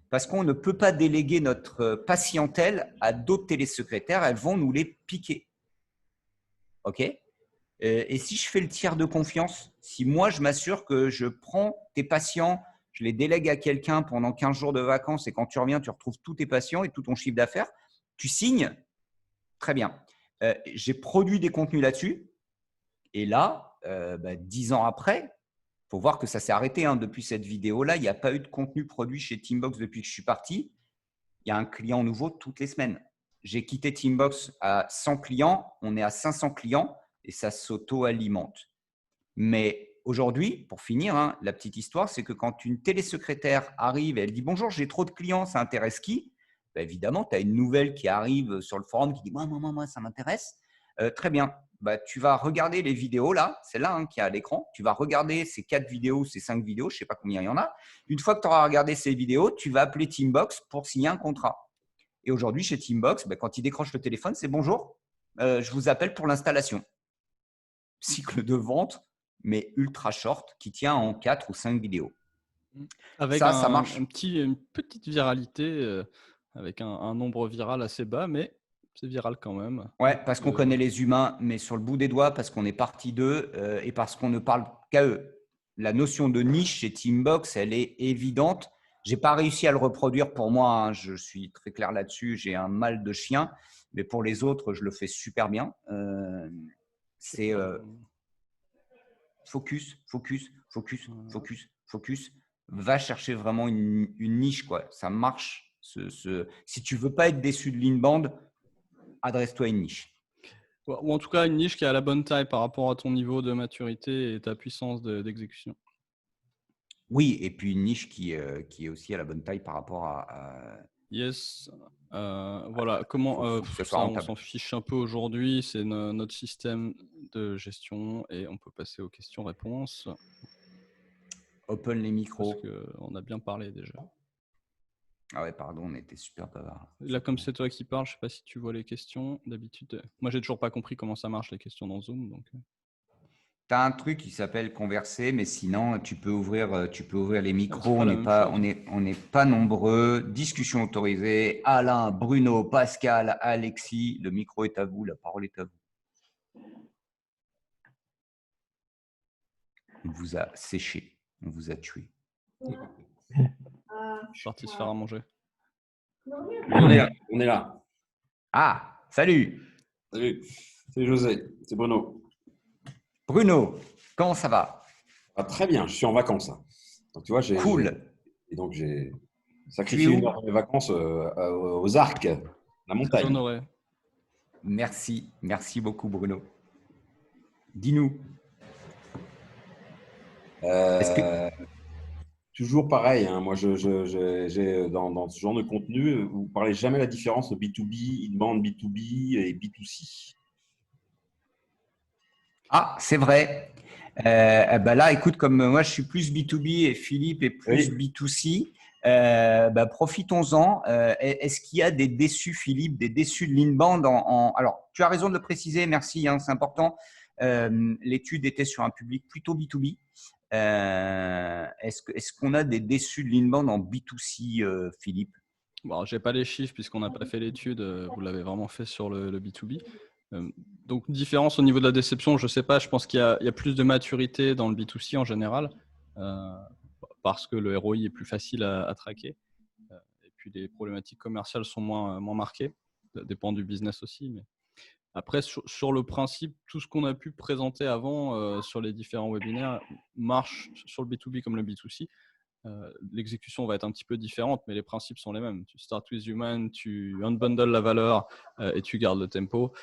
parce qu'on ne peut pas déléguer notre patientèle à d'autres télésecrétaires, elles vont nous les piquer. OK? Et si je fais le tiers de confiance, si moi, je m'assure que je prends tes patients, je les délègue à quelqu'un pendant 15 jours de vacances et quand tu reviens, tu retrouves tous tes patients et tout ton chiffre d'affaires, tu signes, très bien. J'ai produit des contenus là-dessus et là, 10 ans après, il faut voir que ça s'est arrêté depuis cette vidéo-là. Il n'y a pas eu de contenu produit chez Teambox depuis que je suis parti. Il y a un client nouveau toutes les semaines. J'ai quitté Teambox à 100 clients, on est à 500 clients et ça s'auto-alimente. Mais aujourd'hui, pour finir, la petite histoire, c'est que quand une télésecrétaire arrive et elle dit « Bonjour, j'ai trop de clients, ça intéresse qui ?» Évidemment, tu as une nouvelle qui arrive sur le forum qui dit « Moi, ça m'intéresse. » Très bien. Tu vas regarder les vidéos là, c'est là qui est à l'écran. Tu vas regarder ces 4 vidéos, ces 5 vidéos, je ne sais pas combien il y en a. Une fois que tu auras regardé ces vidéos, tu vas appeler Teambox pour signer un contrat. Et aujourd'hui, chez Teambox, quand il décroche le téléphone, c'est « Bonjour, je vous appelle pour l'installation. » Cycle de vente, mais ultra short, qui tient en 4 ou 5 vidéos. Avec Ça marche. une petite viralité, avec un nombre viral assez bas, mais c'est viral quand même. Ouais, parce qu'on connaît les humains, mais sur le bout des doigts, parce qu'on est parti d'eux et parce qu'on ne parle qu'à eux. La notion de niche chez Teambox, elle est évidente. Je n'ai pas réussi à le reproduire pour moi, je suis très clair là-dessus, j'ai un mal de chien, mais pour les autres, je le fais super bien. C'est focus. Va chercher vraiment une niche, quoi. Ça marche. Si tu veux pas être déçu de l'inbound, adresse-toi à une niche. Ou en tout cas, une niche qui est à la bonne taille par rapport à ton niveau de maturité et ta puissance d'exécution. Oui, et puis une niche qui est aussi à la bonne taille par rapport à… Yes. Voilà, comment faut que ça soit ça, on rentable. s'en fiche un peu aujourd'hui. C'est notre système de gestion et on peut passer aux questions-réponses. Open les micros. Parce qu'on a bien parlé déjà. Ah ouais, pardon, on était super bavard. Là, comme c'est toi qui parles, je sais pas si tu vois les questions. D'habitude, moi, j'ai toujours pas compris comment ça marche les questions dans Zoom. Donc… Tu as un truc qui s'appelle converser, mais sinon, tu peux ouvrir les micros. pas la même chose. On n'est pas nombreux. Discussion autorisée. Alain, Bruno, Pascal, Alexis, le micro est à vous, la parole est à vous. vous a séché, on vous a tué. Parti se faire à manger. On est là. On est là. Ah, salut Salut. C'est José. C'est Bruno. Bruno, comment ça va? Ah, très bien. Je suis en vacances. Là. Donc, tu vois, Cool. Et donc, j'ai Tu es sacrifié où? une heure de mes vacances aux Arcs, la Très montagne. honoré. Merci beaucoup Bruno. Dis-nous. Est-ce que Toujours pareil. Hein. Moi, j'ai dans ce genre de contenu, vous ne parlez jamais la différence de B2B, inbound B2B et B2C. Ah, c'est vrai. Bah là, écoute, comme moi, je suis plus B2B et Philippe est plus Oui. B2C, bah, profitons-en. Est-ce qu'il y a des déçus, Philippe, des déçus de l'inbound Alors, tu as raison de le préciser, merci, hein, c'est important. L'étude était sur un public plutôt B2B. Est-ce qu'on a des déçus de l'inbound en B2C, Philippe? Bon, j'ai pas les chiffres puisqu'on n'a pas fait l'étude. Vous l'avez vraiment fait sur le B2B. Donc, différence au niveau de la déception, je sais pas. Je pense qu'il y a plus de maturité dans le B2C en général parce que le ROI est plus facile à traquer. Et puis, les problématiques commerciales sont moins marquées. Ça dépend du business aussi. Mais après, sur le principe, tout ce qu'on a pu présenter avant sur les différents webinaires marche sur le B2B comme le B2C. L'exécution va être un petit peu différente, mais les principes sont les mêmes. Tu start with human, tu unbundle la valeur et tu gardes le tempo.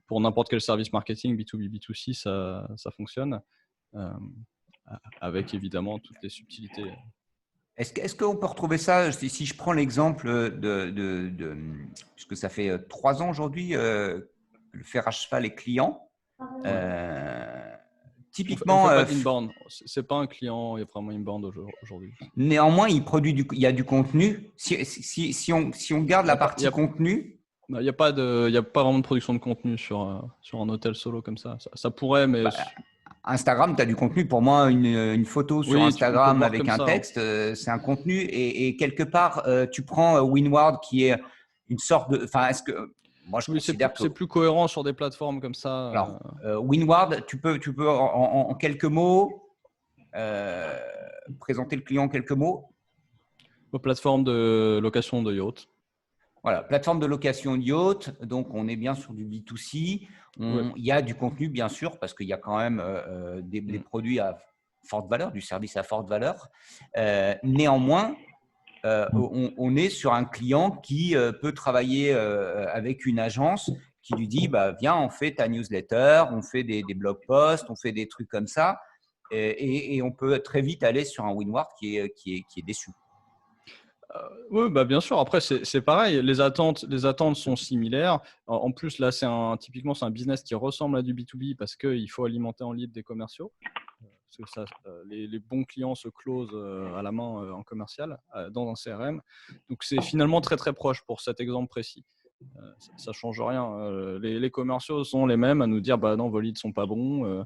Pour n'importe quel service marketing, B2B, B2C, ça fonctionne, avec évidemment toutes les subtilités. Est-ce qu'on peut retrouver ça, si je prends l'exemple puisque ça fait 3 ans aujourd'hui que le fer à cheval est client, On typiquement, fait pas d'inbound. C'est pas un client vraiment inbound aujourd'hui. néanmoins, il y a du contenu. Si on garde la partie contenu. Il n'y a pas vraiment de production de contenu sur un hôtel solo comme ça. Ça pourrait, mais… Instagram, tu as du contenu. Pour moi, une photo sur Instagram avec un texte, c'est un contenu. Et quelque part, tu prends Winward qui est une sorte de… Enfin, est-ce que… Moi, je considère que… c'est plus cohérent sur des plateformes comme ça. Alors, Winward, tu peux en quelques mots présenter le client en quelques mots. Plateforme de location de yacht. Voilà, plateforme de location de yacht. Donc, on est bien sur du B2C. Il y a du contenu, bien sûr, parce qu'il y a quand même des produits à forte valeur, du service à forte valeur. Néanmoins, on est sur un client qui peut travailler avec une agence qui lui dit bah, viens, on fait ta newsletter, on fait des blog posts, on fait des trucs comme ça. Et on peut très vite aller sur un Winward qui est déçu. Oui, bah bien sûr. Après, c'est pareil. Les attentes sont similaires. En plus, là, typiquement, c'est un business qui ressemble à du B2B parce qu'il faut alimenter en lead des commerciaux. Parce que les bons clients se closent à la main en commercial, dans un CRM. Donc, c'est finalement très, très proche pour cet exemple précis. Ça ne change rien. Les commerciaux sont les mêmes à nous dire bah non, vos leads ne sont pas bons.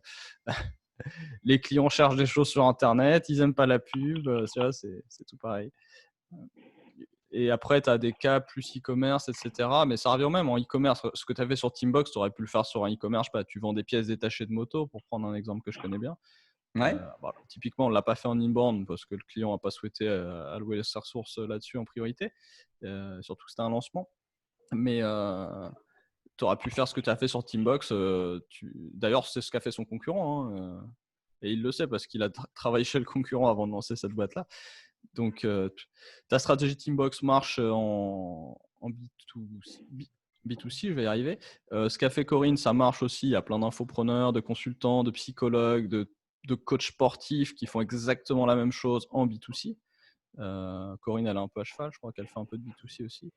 Les clients cherchent des choses sur Internet, ils n'aiment pas la pub. C'est tout pareil. Et après, tu as des cas plus e-commerce, etc. Mais ça revient au même en e-commerce. Ce que tu avais sur Teambox, tu aurais pu le faire sur un e-commerce. Tu vends des pièces détachées de moto, pour prendre un exemple que je connais bien. Ouais. Voilà. Typiquement, on ne l'a pas fait en inbound parce que le client n'a pas souhaité allouer ses ressources là-dessus en priorité. Surtout que c'était un lancement. Mais tu aurais pu faire ce que tu as fait sur Teambox. D'ailleurs, c'est ce qu'a fait son concurrent. Hein. Et il le sait parce qu'il a travaillé chez le concurrent avant de lancer cette boîte-là. Donc, ta stratégie Teambox marche en B2C, je vais y arriver. Ce qu'a fait Corinne, ça marche aussi. Il y a plein d'infopreneurs, de consultants, de psychologues, de coachs sportifs qui font exactement la même chose en B2C. Corinne, elle est un peu à cheval. Je crois qu'elle fait un peu de B2C aussi.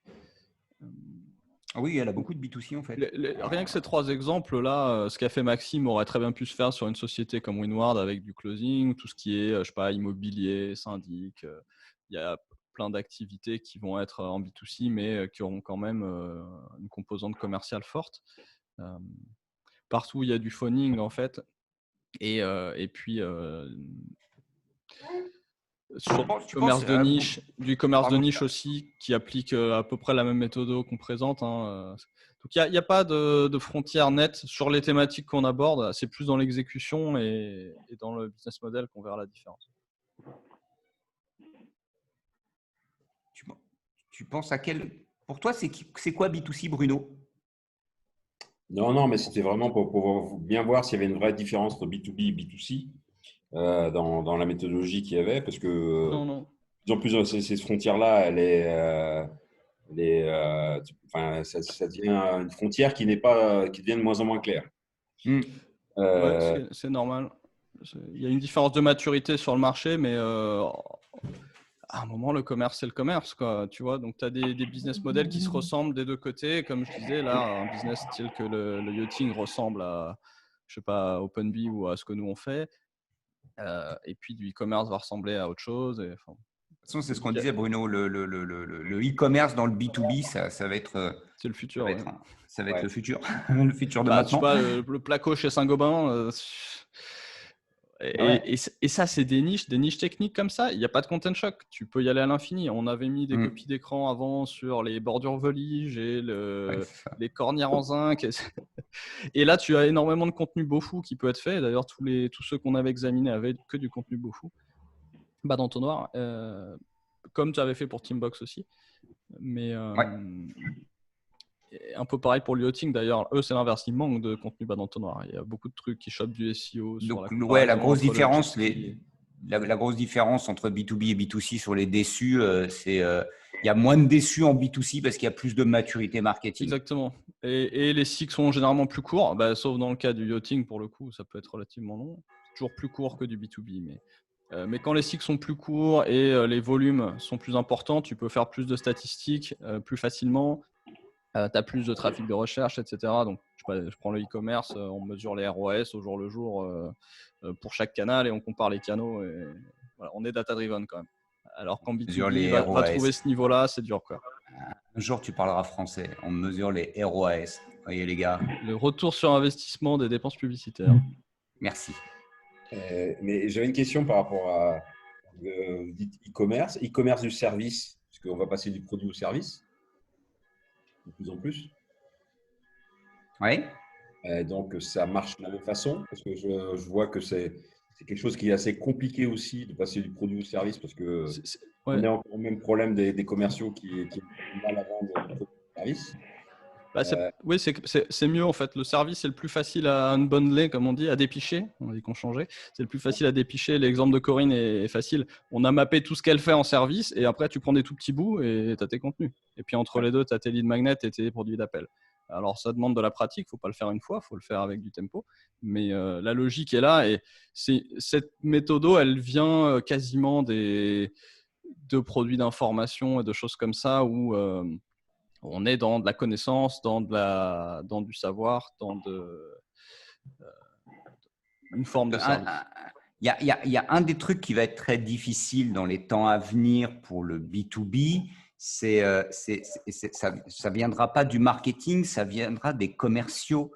Oui, elle a beaucoup de B2C en fait. Rien que ces 3 exemples-là, ce qu'a fait Maxime aurait très bien pu se faire sur une société comme Winward avec du closing, tout ce qui est, je sais pas, immobilier, syndic. Il y a plein d'activités qui vont être en B2C, mais qui auront quand même une composante commerciale forte. Partout, il y a du phoning en fait. Et puis… sur du commerce de niche aussi qui applique à peu près la même méthode qu'on présente. Hein. Donc, il n'y a pas de frontière nette sur les thématiques qu'on aborde. C'est plus dans l'exécution et dans le business model qu'on verra la différence. Tu penses à quel… Pour toi, c'est quoi B2C, Bruno? Non, mais c'était vraiment pour bien voir s'il y avait une vraie différence entre B2B et B2C dans la méthodologie qu'il y avait, parce que Non. de plus en plus, ces frontières-là, ça devient une frontière qui devient de moins en moins claire. Ouais, c'est normal. Il y a une différence de maturité sur le marché, mais à un moment, le commerce, c'est le commerce, quoi. Tu vois, donc tu as des business models qui se ressemblent des deux côtés. Comme je disais, là, un business style que le yachting ressemble à, je sais pas, à OpenBee ou à ce que nous on fait. Et puis du e-commerce va ressembler à autre chose. Et, enfin, de toute façon, c'est ce qu'on disait, Bruno. Le e-commerce dans le B2B, ça va être… c'est le futur. Ça va être le futur, le futur de maintenant. Tu vois, le Placo chez Saint-Gobain. Et ça, c'est des niches techniques comme ça. Il n'y a pas de content shock. Tu peux y aller à l'infini. On avait mis des copies d'écran avant sur les bordures Volige et les cornières en zinc. Et là, tu as énormément de contenu beaufou qui peut être fait. D'ailleurs, tous ceux qu'on avait examinés avaient que du contenu beaufou. D'entonnoir. Comme tu avais fait pour Teambox aussi. Mais un peu pareil pour le yachting d'ailleurs. Eux, c'est l'inverse. Ils manquent de contenu d'entonnoir. Il y a beaucoup de trucs qui chopent du SEO. Donc, la grosse différence, la grosse différence entre B2B et B2C sur les déçus, c'est il y a moins de déçus en B2C parce qu'il y a plus de maturité marketing. Exactement. Et les cycles sont généralement plus courts, sauf dans le cas du yachting, pour le coup, ça peut être relativement long. C'est toujours plus court que du B2B. Mais quand les cycles sont plus courts et les volumes sont plus importants, tu peux faire plus de statistiques plus facilement. Tu as plus de trafic de recherche, etc. Donc, je prends le e-commerce, on mesure les ROAS au jour le jour pour chaque canal et on compare les canaux. Et, voilà, on est data-driven quand même. Alors qu'en B2B, va trouver ce niveau-là, c'est dur, quoi. Un jour, tu parleras français. On mesure les ROAS. Voyez, les gars. Le retour sur investissement des dépenses publicitaires. Merci. Mais j'avais une question par rapport à e-commerce du service, parce qu'on va passer du produit au service de plus en plus. Oui. Donc, ça marche de la même façon, parce que je vois que c'est quelque chose qui est assez compliqué aussi de passer du produit au service, parce que on est encore au même problème des commerciaux qui ont mal à vendre le produit au service. Oui, c'est mieux en fait. Le service est le plus facile à unbundler, comme on dit, à dépicher. On dit qu'on changeait. C'est le plus facile à dépicher. L'exemple de Corinne est facile. On a mappé tout ce qu'elle fait en service et après, tu prends des tout petits bouts et tu as tes contenus. Et puis entre les deux, tu as tes lead magnets et tes produits d'appel. Alors, ça demande de la pratique. Il ne faut pas le faire une fois. Il faut le faire avec du tempo. Mais la logique est là. Et cette méthode, elle vient quasiment de produits d'information et de choses comme ça où… on est dans de la connaissance, dans du savoir, dans une forme de service. Il y a un des trucs qui va être très difficile dans les temps à venir pour le B2B, ça ne viendra pas du marketing, ça viendra des commerciaux.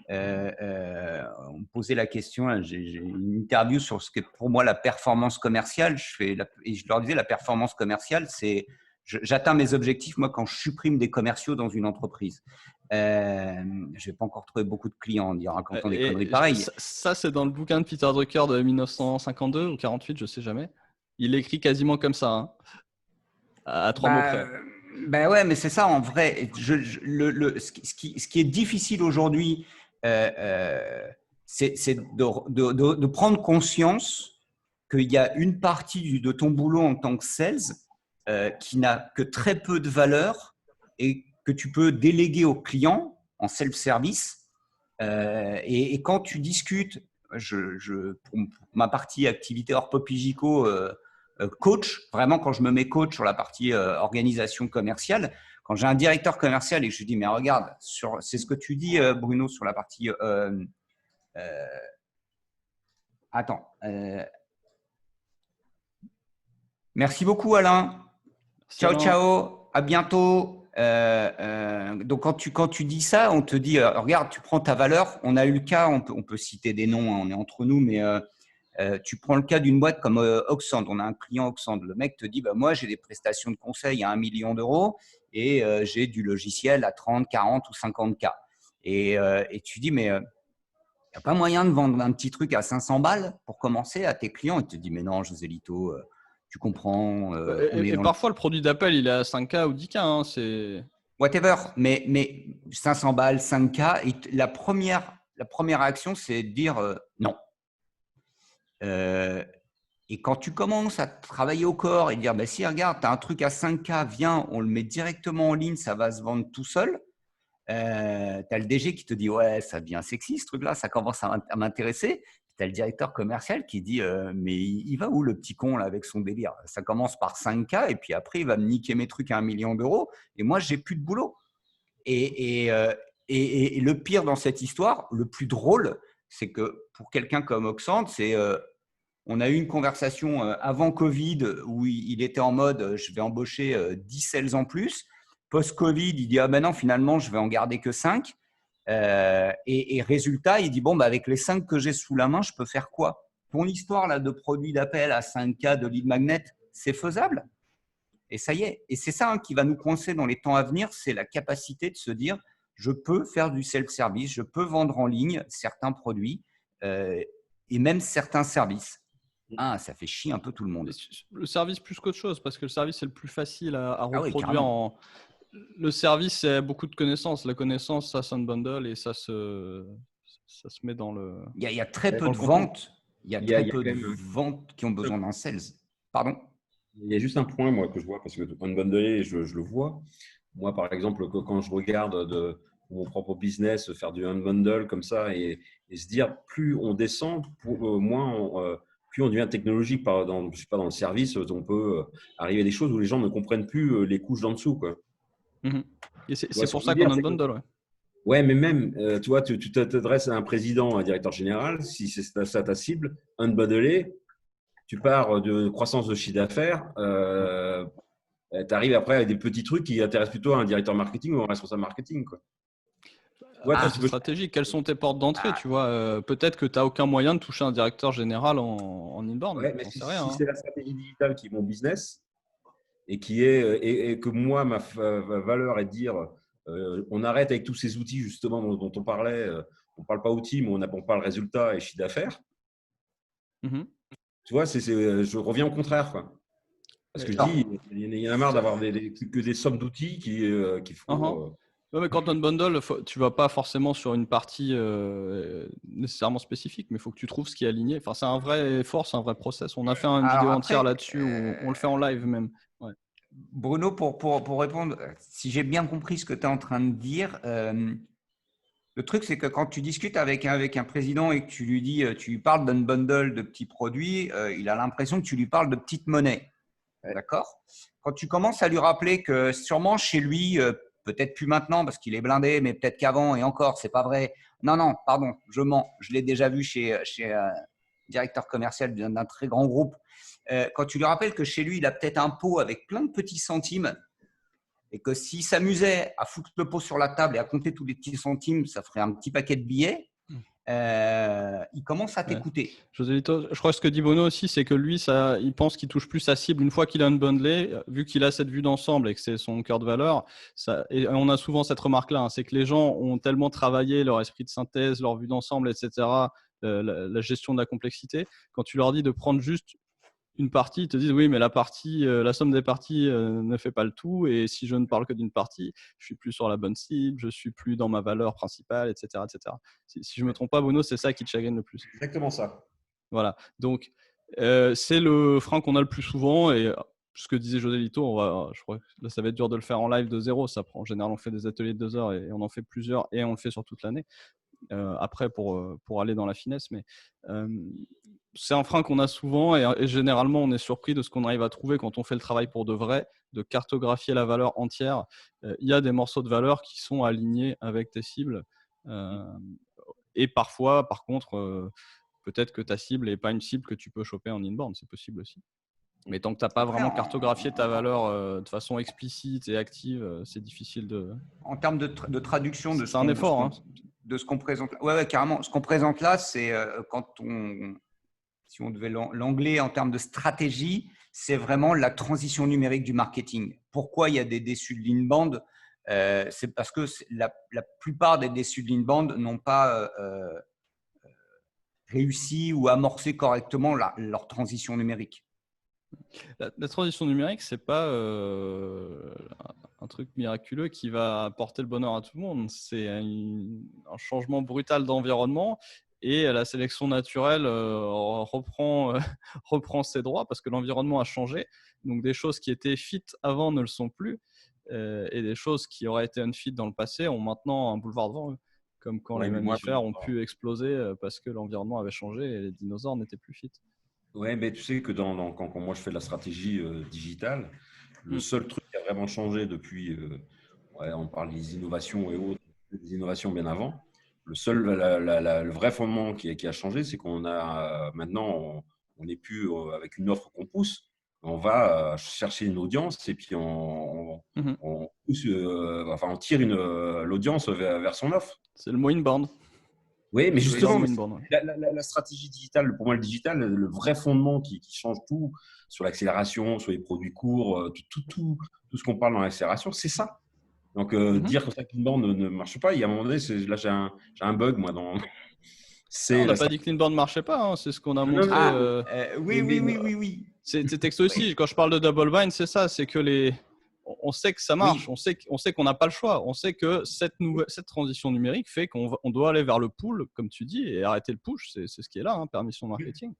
On me posait la question, j'ai une interview sur ce qu'est pour moi la performance commerciale. Et je leur disais, la performance commerciale, c'est… J'atteins mes objectifs, moi, quand je supprime des commerciaux dans une entreprise. Je n'ai pas encore trouvé beaucoup de clients en racontant des conneries pareilles. Ça, c'est dans le bouquin de Peter Drucker de 1952 ou 48, je ne sais jamais. Il écrit quasiment comme ça, à 3 mots près. Ouais, mais c'est ça en vrai. Ce qui est difficile aujourd'hui, c'est de prendre conscience qu'il y a une partie de ton boulot en tant que sales qui n'a que très peu de valeur et que tu peux déléguer aux clients en self-service. Et quand tu discutes, pour ma partie activité hors Popigico, coach, vraiment quand je me mets coach sur la partie organisation commerciale, quand j'ai un directeur commercial et que je lui dis, mais regarde, c'est ce que tu dis, Bruno, sur la partie… attends. Merci beaucoup, Alain. Ciao, ciao. À bientôt. Donc, quand tu dis ça, on te dit, regarde, tu prends ta valeur. On a eu le cas, on peut citer des noms, on est entre nous, mais Tu prends le cas d'une boîte comme Oxand. On a un client Oxand. Le mec te dit, moi, j'ai des prestations de conseil à 1 million d'euros et j'ai du logiciel à 30, 40 ou 50 K. Et tu dis, mais il n'y a pas moyen de vendre un petit truc à 500 balles pour commencer à tes clients. Il te dit, mais non, José Lito, tu comprends. Et parfois, le produit d'appel, il est à 5K ou 10K. Hein, c'est… Whatever, mais 500 balles, 5K. Et la première réaction, c'est de dire non. Et quand tu commences à travailler au corps et dire, si regarde, tu as un truc à 5K, viens, on le met directement en ligne, ça va se vendre tout seul. Tu as le DG qui te dit, ouais, ça devient sexy ce truc-là, ça commence à m'intéresser. Tu as le directeur commercial qui dit, mais il va où le petit con là, avec son délire? Ça commence par 5K et puis après, il va me niquer mes trucs à 1 million d'euros et moi, j'ai plus de boulot. Et le pire dans cette histoire, le plus drôle, c'est que pour quelqu'un comme Oxand, c'est… on a eu une conversation avant Covid où il était en mode je vais embaucher 10 sales en plus. Post-Covid, il dit non, finalement, je vais en garder que 5. Et résultat, il dit avec les 5 que j'ai sous la main, je peux faire quoi? Ton histoire là, de produit d'appel à 5K de lead magnet, c'est faisable. Et ça y est. Et c'est ça qui va nous coincer dans les temps à venir, c'est la capacité de se dire je peux faire du self-service, je peux vendre en ligne certains produits et même certains services. Ça fait chier un peu tout le monde. Le service plus qu'autre chose, parce que le service, c'est le plus facile à reproduire. Le service, c'est beaucoup de connaissances. La connaissance, ça s'unbundle et ça se met dans le… Il y a très peu de ventes. Il y a très peu de ventes qui ont besoin d'un sales. Pardon? Il y a juste un point, moi, que je vois, parce que unbundler, je le vois. Moi, par exemple, quand je regarde mon propre business faire du unbundle comme ça et se dire, plus on descend, moins plus on devient technologique. Je sais pas, dans le service, on peut arriver à des choses où les gens ne comprennent plus les couches d'en dessous, quoi. Et c'est pour ça qu'on unbundle, ouais. Ouais, mais même, tu vois, tu t'adresses à un président, à un directeur général, si c'est ça ta cible, unbundler, tu pars de croissance de chiffre d'affaires, tu arrives après avec des petits trucs qui intéressent plutôt un directeur marketing ou un responsable marketing, quoi. C'est stratégique. Quelles sont tes portes d'entrée, tu vois? Peut-être que tu n'as aucun moyen de toucher un directeur général en inbound. Ouais, mais si c'est la stratégie digitale qui est mon business et et que moi, ma valeur est de dire on arrête avec tous ces outils justement dont on parlait. On ne parle pas outils, mais on parle résultat et chiffre d'affaires. Tu vois, je reviens au contraire, quoi. Parce que je dis, il y en a marre d'avoir que des sommes d'outils qui font… Non, mais quand on bundle, tu ne vas pas forcément sur une partie nécessairement spécifique, mais il faut que tu trouves ce qui est aligné. Enfin, c'est un vrai effort, c'est un vrai process. On a fait une vidéo entière là-dessus, où on le fait en live même. Ouais. Bruno, pour répondre, si j'ai bien compris ce que tu es en train de dire, le truc, c'est que quand tu discutes avec un président et que tu lui parles d'un bundle de petits produits, il a l'impression que tu lui parles de petites monnaies. D'accord? Quand tu commences à lui rappeler que sûrement chez lui, peut-être plus maintenant parce qu'il est blindé, mais peut-être qu'avant, et encore, c'est pas vrai. Non, pardon, je mens. Je l'ai déjà vu chez un directeur commercial d'un très grand groupe. Quand tu lui rappelles que chez lui, il a peut-être un pot avec plein de petits centimes et que s'il s'amusait à foutre le pot sur la table et à compter tous les petits centimes, ça ferait un petit paquet de billets. Il commence à t'écouter. Ouais. José Lito, je crois que ce que dit Bono aussi, c'est que lui, il pense qu'il touche plus sa cible une fois qu'il a unbundlé, vu qu'il a cette vue d'ensemble et que c'est son cœur de valeur. Et on a souvent cette remarque-là, hein, c'est que les gens ont tellement travaillé leur esprit de synthèse, leur vue d'ensemble, etc., la gestion de la complexité. Quand tu leur dis de prendre juste une partie, ils te disent oui, mais la somme des parties ne fait pas le tout. Et si je ne parle que d'une partie, je suis plus sur la bonne cible, je suis plus dans ma valeur principale, etc., etc. Si je me trompe pas, Bruno, c'est ça qui te chagrine le plus. Exactement ça. Voilà. Donc, c'est le frein qu'on a le plus souvent. Et ce que disait José Lito, je crois que là, ça va être dur de le faire en live de zéro. Ça prend, en général, on fait des ateliers de 2 heures et on en fait plusieurs et on le fait sur toute l'année. Après, pour aller dans la finesse, mais c'est un frein qu'on a souvent et généralement on est surpris de ce qu'on arrive à trouver quand on fait le travail pour de vrai, de cartographier la valeur entière. Il y a des morceaux de valeur qui sont alignés avec tes cibles et parfois, par contre, peut-être que ta cible n'est pas une cible que tu peux choper en inbound, c'est possible aussi. Mais tant que tu n'as pas vraiment cartographié ta valeur de façon explicite et active, c'est difficile de… En termes de traduction de c'est un effort, de ce qu'on présente. Ouais, carrément. Ce qu'on présente là, c'est quand si on devait l'angler en termes de stratégie, c'est vraiment la transition numérique du marketing. Pourquoi il y a des déçus de l'inbound? C'est parce que la plupart des déçus de l'inbound n'ont pas réussi ou amorcé correctement leur transition numérique. La transition numérique, c'est pas un truc miraculeux qui va apporter le bonheur à tout le monde. C'est un changement brutal d'environnement et la sélection naturelle reprend ses droits parce que l'environnement a changé. Donc des choses qui étaient fit avant ne le sont plus et des choses qui auraient été unfit dans le passé ont maintenant un boulevard devant eux. Comme quand les mammifères ont pu exploser parce que l'environnement avait changé et les dinosaures n'étaient plus fit. Ouais, mais tu sais que quand moi je fais de la stratégie digitale, le seul truc qui a vraiment changé depuis, on parle des innovations et autres, des innovations bien avant, le vrai fondement qui a changé, c'est qu'on a maintenant, on n'est plus avec une offre qu'on pousse, on va chercher une audience et puis on pousse, on tire l'audience vers son offre. C'est le mot inbound. Oui, mais justement, la stratégie digitale, pour moi, le digital, le vrai fondement qui change tout sur l'accélération, sur les produits courts, tout ce qu'on parle dans l'accélération, c'est ça. Donc, dire que ça l'inbound ne marche pas, il y a un moment donné, là, j'ai un bug, moi. On n'a pas dit que l'inbound ne marchait pas, hein, c'est ce qu'on a montré. Oui. C'est texto aussi. Quand je parle de double bind, c'est ça, c'est que on sait que ça marche, on sait qu'on n'a pas le choix, on sait que cette transition numérique fait qu'on doit aller vers le pull, comme tu dis, et arrêter le push, c'est ce qui est là, hein, permission marketing.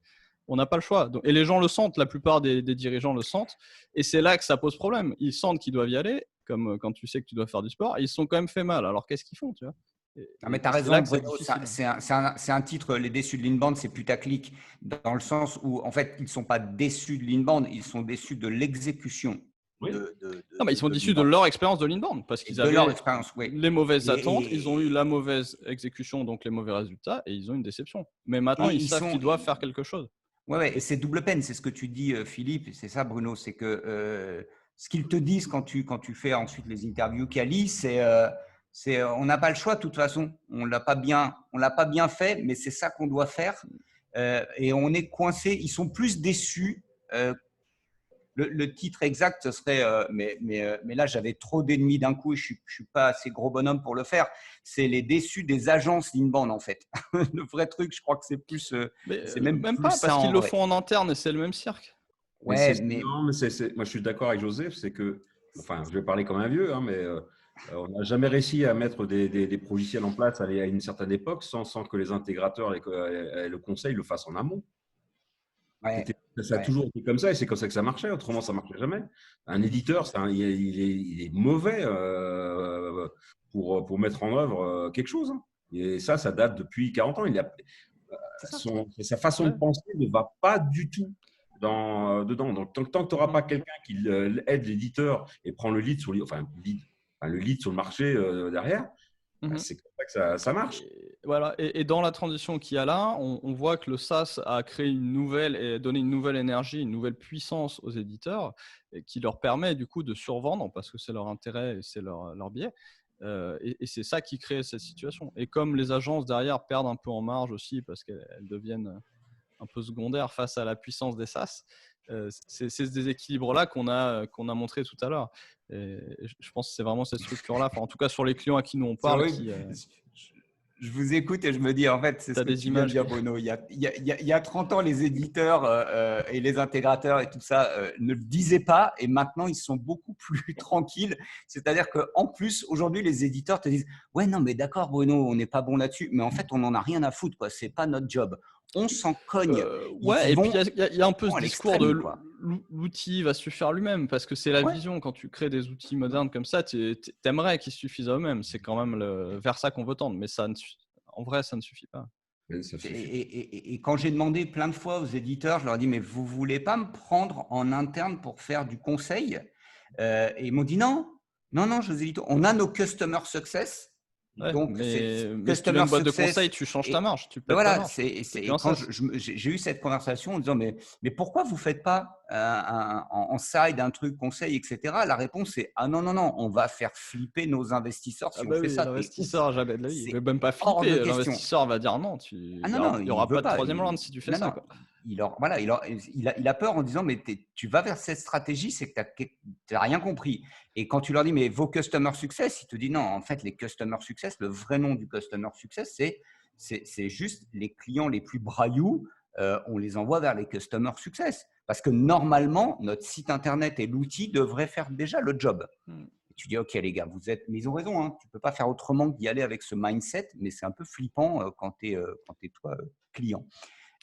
On n'a pas le choix. Donc, et les gens le sentent, la plupart des dirigeants le sentent, et c'est là que ça pose problème. Ils sentent qu'ils doivent y aller, comme quand tu sais que tu dois faire du sport, et ils se sont quand même fait mal. Alors qu'est-ce qu'ils font, tu vois? Non, mais tu as raison, Bruno, c'est un titre, les déçus de l'inbound, c'est putaclic, dans le sens où, en fait, ils ne sont pas déçus de l'inbound, ils sont déçus de l'exécution. Non, mais ils sont déçus de leur expérience de l'inbound parce qu'ils avaient les mauvaises attentes, ils ont eu la mauvaise exécution, donc les mauvais résultats, et ils ont une déception. Mais maintenant, ils savent qu'ils doivent faire quelque chose. Ouais, et c'est double peine, c'est ce que tu dis, Philippe, c'est ça, Bruno, c'est que ce qu'ils te disent quand tu fais ensuite les interviews Cali, c'est on n'a pas le choix de toute façon, on l'a pas bien fait, mais c'est ça qu'on doit faire, et on est coincé. Ils sont plus déçus. Le titre exact, ce serait, mais là, j'avais trop d'ennemis d'un coup et je suis pas assez gros bonhomme pour le faire. C'est les déçus des agences inbound, en fait. Le vrai truc, je crois que c'est plus. C'est même plus pas, parce qu'ils le font en interne et c'est le même cirque. Ouais, Non, mais moi, je suis d'accord avec Joseph, c'est que, enfin, je vais parler comme un vieux, hein, mais on n'a jamais réussi à mettre des logiciels en place à une certaine époque sans que les intégrateurs et le conseil le fassent en amont. Ouais, ça a toujours été comme ça et c'est comme ça que ça marchait. Autrement, ça ne marchait jamais. Un éditeur, il est mauvais pour mettre en œuvre quelque chose. Hein. Et ça date depuis 40 ans. Sa façon de penser ne va pas du tout dedans. Donc, tant que tu n'auras pas quelqu'un qui aide l'éditeur et prend le lead sur le lead sur le marché derrière, c'est comme ça que ça marche. Voilà. Et dans la transition qu'il y a là, on voit que le SaaS a créé donné une nouvelle énergie, une nouvelle puissance aux éditeurs qui leur permet du coup de survendre parce que c'est leur intérêt et c'est leur biais. Et c'est ça qui crée cette situation. Et comme les agences derrière perdent un peu en marge aussi parce qu'elles deviennent un peu secondaires face à la puissance des SaaS, c'est ce déséquilibre-là qu'on a montré tout à l'heure. Et je pense que c'est vraiment cette structure-là, en tout cas sur les clients à qui nous on parle. Je vous écoute et je me dis, en fait, c'est ce que tu viens de dire, Bruno. Il y a 30 ans, les éditeurs et les intégrateurs et tout ça ne le disaient pas. Et maintenant, ils sont beaucoup plus tranquilles. C'est-à-dire qu'en plus, aujourd'hui, les éditeurs te disent « Ouais, non, mais d'accord, Bruno, on n'est pas bon là-dessus. Mais en fait, on n'en a rien à foutre. Ce n'est pas notre job. » On s'en cogne. Et puis il y a un peu ce discours de l'outil va suffire lui-même parce que c'est la vision. Quand tu crées des outils modernes comme ça, t'aimerais qu'ils suffisent à eux-mêmes. C'est quand même vers ça qu'on veut tendre, mais en vrai, ça ne suffit pas. Et quand j'ai demandé plein de fois aux éditeurs, je leur ai dit « Mais vous ne voulez pas me prendre en interne pour faire du conseil ?» Et ils m'ont dit « Non, José, on a nos customer success. » Ouais, donc, mais si tu veux une boîte de conseil, tu changes ta marge. Tu pètes ta marge. Quand j'ai eu cette conversation en disant mais pourquoi vous ne faites pas en side un truc conseil, etc. La réponse est ah non, on va faire flipper nos investisseurs si on fait ça. L'investisseur, jamais de la vie. Il ne veut même pas flipper. L'investisseur va dire non. Il n'y aura pas de troisième round si tu fais ça. il a peur en disant mais tu vas vers cette stratégie, c'est que tu n'as rien compris. Et quand tu leur dis mais vos customer success, ils te disent non, en fait les customer success, le vrai nom du customer success, c'est juste les clients les plus brailloux, on les envoie vers les customer success. Parce que normalement, notre site internet et l'outil devraient faire déjà le job. Et tu dis ok les gars, mais ils ont raison, hein, tu ne peux pas faire autrement que d'y aller avec ce mindset, mais c'est un peu flippant quand tu es toi client.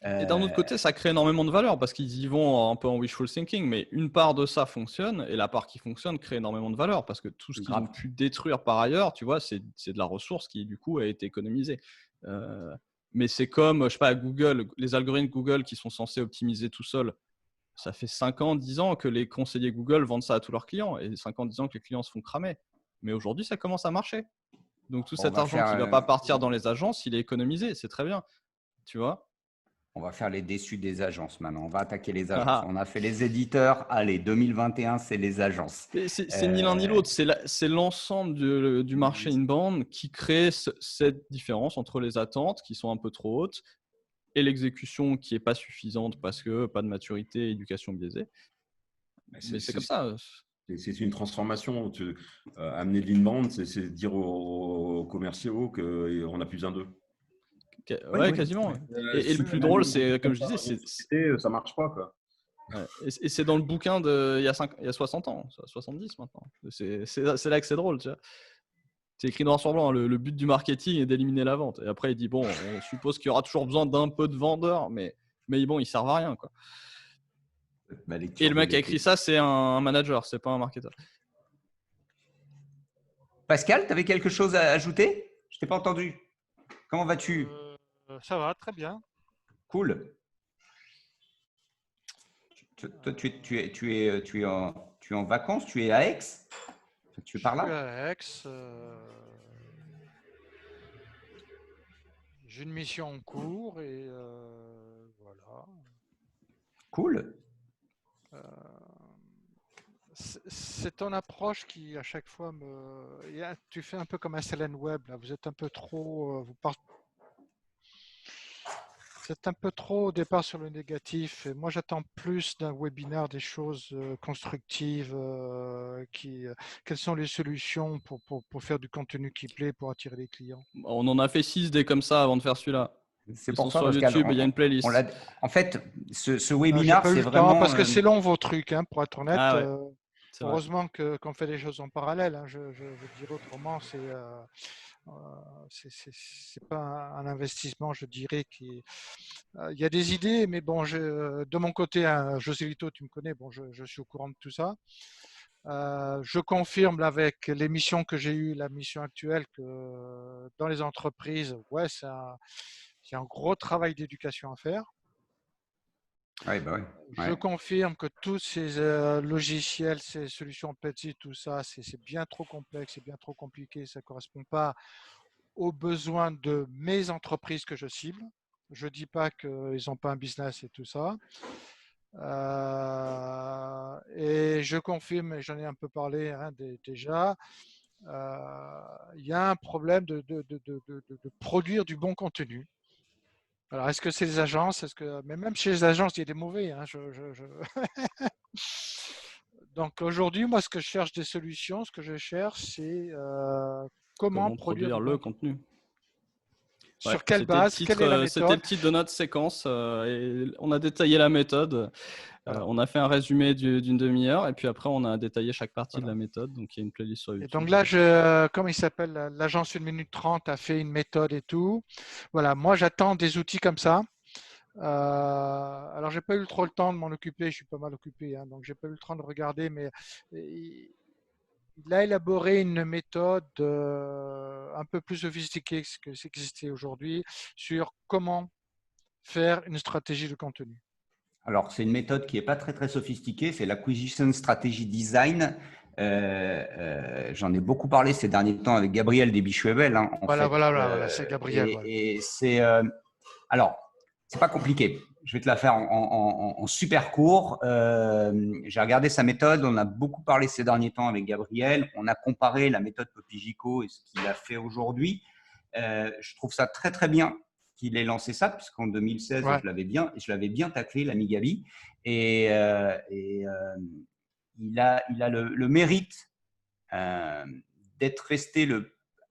Et d'un autre côté, ça crée énormément de valeur parce qu'ils y vont un peu en wishful thinking, mais une part de ça fonctionne et la part qui fonctionne crée énormément de valeur parce que tout ce qu'ils ont pu détruire par ailleurs, tu vois, c'est de la ressource qui du coup a été économisée. Mais c'est comme, je sais pas, Google, les algorithmes Google qui sont censés optimiser tout seuls. Ça fait 5 ans, 10 ans que les conseillers Google vendent ça à tous leurs clients et 5 ans, 10 ans que les clients se font cramer. Mais aujourd'hui, ça commence à marcher. Donc tout cet argent qui ne va pas partir dans les agences, il est économisé, c'est très bien. Tu vois ? On va faire les déçus des agences maintenant. On va attaquer les agences. On a fait les éditeurs. Allez, 2021, c'est les agences. C'est ni l'un ni l'autre. C'est l'ensemble du marché inbound qui crée cette différence entre les attentes qui sont un peu trop hautes et l'exécution qui n'est pas suffisante parce que pas de maturité, éducation biaisée. Mais c'est comme ça. C'est une transformation. Amener de l'inbound, c'est dire aux commerciaux qu'on n'a plus besoin d'eux. Ouais, quasiment. Et le plus drôle, c'est, comme je disais, ça marche pas, quoi. Ouais. Et c'est dans le bouquin il y a 60 ans, 70 maintenant. C'est là que c'est drôle, tu vois. C'est écrit noir sur blanc, hein, le but du marketing est d'éliminer la vente. Et après, il dit, bon, on suppose qu'il y aura toujours besoin d'un peu de vendeurs, mais bon, ils servent à rien, quoi. Et le mec qui a écrit ça, c'est un manager, c'est pas un marketeur. Pascal, tu avais quelque chose à ajouter? Je t'ai pas entendu. Comment vas-tu? Ça va, très bien. Cool. Toi, tu es en vacances? Tu es à Aix? Tu es par là? Je suis à Aix. J'ai une mission en cours et voilà. Cool. C'est ton approche qui, à chaque fois, tu fais un peu comme un Selene Web. Là. Vous êtes un peu trop... C'est un peu trop au départ sur le négatif. Et moi, j'attends plus d'un webinaire des choses constructives. Quelles sont les solutions pour faire du contenu qui plaît, pour attirer les clients? On en a fait 6 des comme ça avant de faire celui-là. C'est pour ça, sur YouTube, il y a une playlist. En fait, ce webinaire, c'est vraiment… vraiment… Parce que c'est long vos trucs, hein, pour être honnête. Ah ouais, heureusement qu'on fait les choses en parallèle. Hein. Je dirais autrement, c'est pas un investissement, je dirais. Il y a des idées, mais bon, de mon côté, hein, José Lito, tu me connais, bon, je suis au courant de tout ça. Je confirme là, avec les missions que j'ai eues, la mission actuelle, que dans les entreprises, ouais, il y a un gros travail d'éducation à faire. Oui, bah oui. Ouais. Je confirme que tous ces logiciels, ces solutions Petit, tout ça, c'est bien trop complexe, c'est bien trop compliqué, ça ne correspond pas aux besoins de mes entreprises que je cible. Je ne dis pas qu'ils n'ont pas un business et tout ça. Et je confirme, et j'en ai un peu parlé hein, déjà, il y a un problème de produire du bon contenu. Alors, est-ce que c'est les agences? Mais même chez les agences, il y a des mauvais. Hein, Donc, aujourd'hui, moi, ce que je cherche des solutions, ce que je cherche, c'est comment produire le contenu. Sur quelle base? Quelle est la méthode? C'était le titre de notre séquence et on a détaillé la méthode. On a fait un résumé d'une demi-heure et puis après, on a détaillé chaque partie de la méthode. Donc, il y a une playlist sur YouTube. Et donc là, comme il s'appelle, l'agence 1 minute 30 a fait une méthode et tout. Voilà, moi, j'attends des outils comme ça. Alors, j'ai pas eu trop le temps de m'en occuper. Je suis pas mal occupé, hein, donc j'ai pas eu le temps de regarder. Mais il a élaboré une méthode un peu plus sophistiquée que ce qui existait aujourd'hui sur comment faire une stratégie de contenu. Alors, c'est une méthode qui n'est pas très, très sophistiquée. C'est l'Acquisition Strategy Design. J'en ai beaucoup parlé ces derniers temps avec Gabriel Desbichuebel. Hein, voilà, c'est Gabriel. Et c'est… alors, c'est pas compliqué. Je vais te la faire en super court. J'ai regardé sa méthode. On a beaucoup parlé ces derniers temps avec Gabriel. On a comparé la méthode Popigico et ce qu'il a fait aujourd'hui. Je trouve ça très, très bien. qu'il ait lancé ça, puisqu'en 2016, Ouais. je l'avais bien taclé, l'ami Gabi. Et il a le mérite d'être resté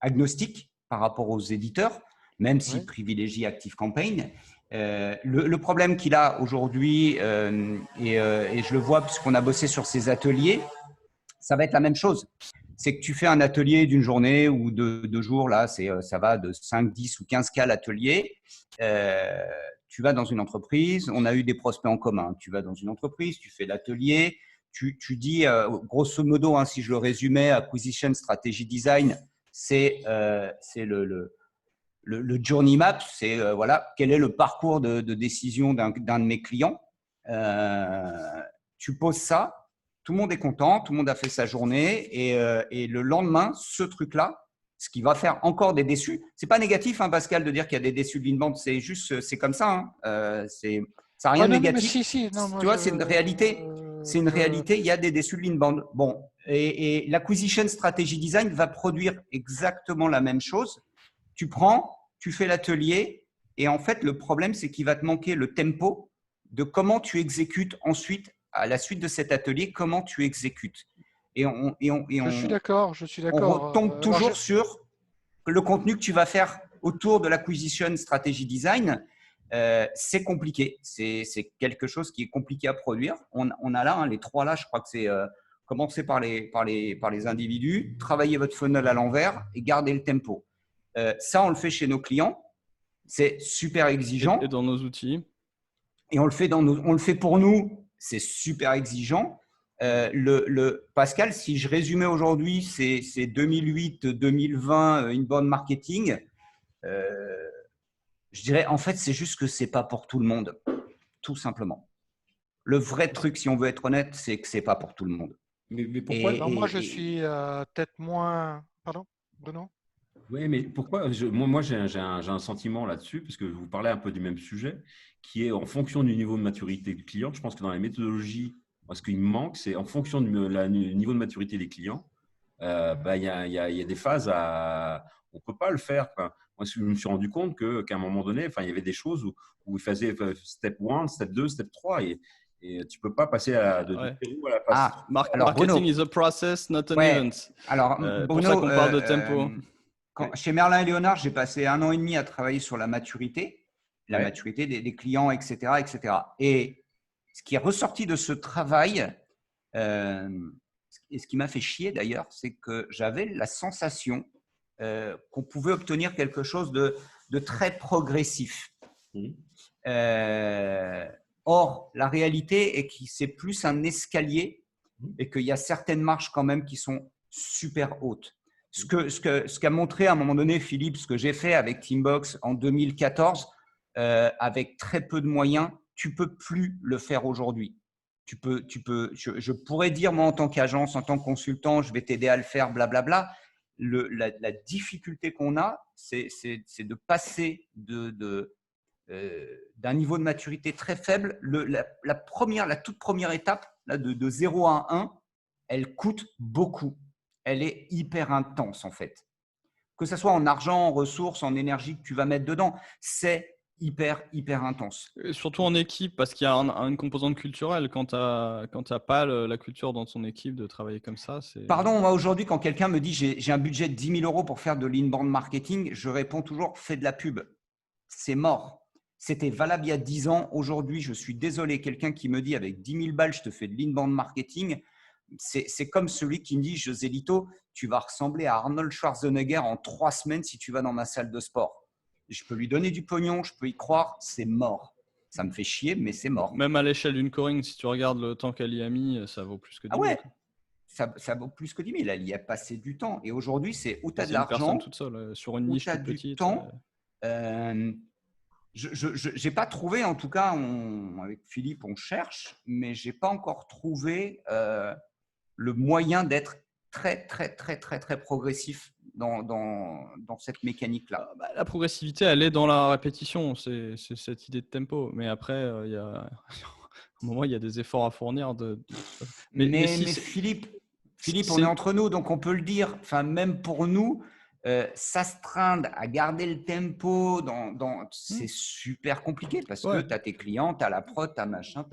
agnostique par rapport aux éditeurs, même s'il privilégie ActiveCampaign. Le problème qu'il a aujourd'hui, et je le vois puisqu'on a bossé sur ses ateliers, ça va être la même chose. C'est que tu fais un atelier d'une journée ou de 2 jours, là, ça va de 5, 10 ou 15 cas l'atelier. Tu vas dans une entreprise, on a eu des prospects en commun. Tu vas dans une entreprise, tu fais l'atelier, tu dis, grosso modo, hein, si je le résumais, Acquisition Strategy Design, c'est le journey map, c'est voilà, quel est le parcours de décision d'un de mes clients. Tu poses ça, tout le monde est content, tout le monde a fait sa journée et le lendemain, ce truc-là, ce qui va faire encore des déçus. C'est pas négatif, hein, Pascal, de dire qu'il y a des déçus de l'inbound, c'est juste, c'est comme ça. Hein. Ça n'a rien de négatif. Tu vois, c'est une réalité. C'est une réalité. Il y a des déçus de l'inbound. Bon, et l'acquisition strategy design va produire exactement la même chose. Tu prends, tu fais l'atelier et en fait, le problème, c'est qu'il va te manquer le tempo de comment tu exécutes ensuite, à la suite de cet atelier, comment tu exécutes. Je suis d'accord. On retombe toujours sur le contenu que tu vas faire autour de l'acquisition strategy design. C'est compliqué. C'est quelque chose qui est compliqué à produire. On a là, hein, les 3 là, je crois que c'est commencer par les individus, travailler votre funnel à l'envers et garder le tempo. Ça, on le fait chez nos clients. C'est super exigeant. Et dans nos outils. Et on le fait pour nous. C'est super exigeant. Pascal, si je résumais aujourd'hui, c'est 2008-2020 inbound marketing. Je dirais, en fait, c'est juste que c'est pas pour tout le monde, tout simplement. Le vrai truc, si on veut être honnête, c'est que c'est pas pour tout le monde. Mais pourquoi moi, je suis peut-être moins… Pardon, Bruno? Oui, mais pourquoi moi j'ai un sentiment là-dessus, parce que vous parlez un peu du même sujet, qui est en fonction du niveau de maturité du client. Je pense que dans les méthodologies, ce qu'il me manque, c'est en fonction du niveau de maturité des clients, il y a des phases on ne peut pas le faire. Quoi. Moi, je me suis rendu compte qu'à un moment donné, il y avait des choses où il faisait step 1, step 2, step 3 et tu ne peux pas passer de Pérou à la phase. Alors, marketing is a process, not an event. Alors, Bruno, pour ça qu'on parle de tempo. Chez Merlin et Léonard, j'ai passé 1 an et demi à travailler sur la maturité des clients, etc., etc. Et ce qui est ressorti de ce travail, et ce qui m'a fait chier d'ailleurs, c'est que j'avais la sensation qu'on pouvait obtenir quelque chose de très progressif. Or, la réalité est que c'est plus un escalier et qu'il y a certaines marches quand même qui sont super hautes. Ce qu'a montré à un moment donné Philippe, ce que j'ai fait avec Teambox en 2014, avec très peu de moyens, tu peux plus le faire aujourd'hui. Je pourrais dire, moi, en tant qu'agence, en tant que consultant, je vais t'aider à le faire, blablabla. La difficulté qu'on a, c'est de passer d'un niveau de maturité très faible. La toute première étape, là, de 0 à 1, elle coûte beaucoup. Elle est hyper intense, en fait. Que ce soit en argent, en ressources, en énergie que tu vas mettre dedans, c'est hyper intense. Et surtout en équipe, parce qu'il y a une composante culturelle. Quand tu n'as pas la culture dans ton équipe de travailler comme ça, c'est… Pardon, moi aujourd'hui, quand quelqu'un me dit j'ai un budget de 10 000 € pour faire de l'inbound marketing, je réponds toujours fais de la pub. C'est mort. C'était valable il y a 10 ans. Aujourd'hui, je suis désolé, quelqu'un qui me dit avec 10 000 balles, je te fais de l'inbound marketing, c'est comme celui qui me dit José Lito, tu vas ressembler à Arnold Schwarzenegger en 3 semaines si tu vas dans ma salle de sport. Je peux lui donner du pognon, je peux y croire, c'est mort. Ça me fait chier, mais c'est mort. Même à l'échelle d'une coring, si tu regardes le temps qu'elle y a mis, ça vaut plus que 10 000. Ah ouais, ça vaut plus que 10 000. Elle y a passé du temps. Et aujourd'hui, c'est où tu as de l'argent. C'est une personne toute seule, sur une niche toute petite. Temps. Je n'ai pas trouvé, en tout cas, avec Philippe, on cherche, mais je n'ai pas encore trouvé le moyen d'être très progressif dans cette mécanique-là. La progressivité, elle est dans la répétition, c'est cette idée de tempo. Mais après, à un moment, il y a des efforts à fournir. Mais Philippe, on est entre nous, donc on peut le dire. Enfin, même pour nous, s'astreindre à garder le tempo, c'est super compliqué parce que tu as tes clients, tu as la prod, tu as machin,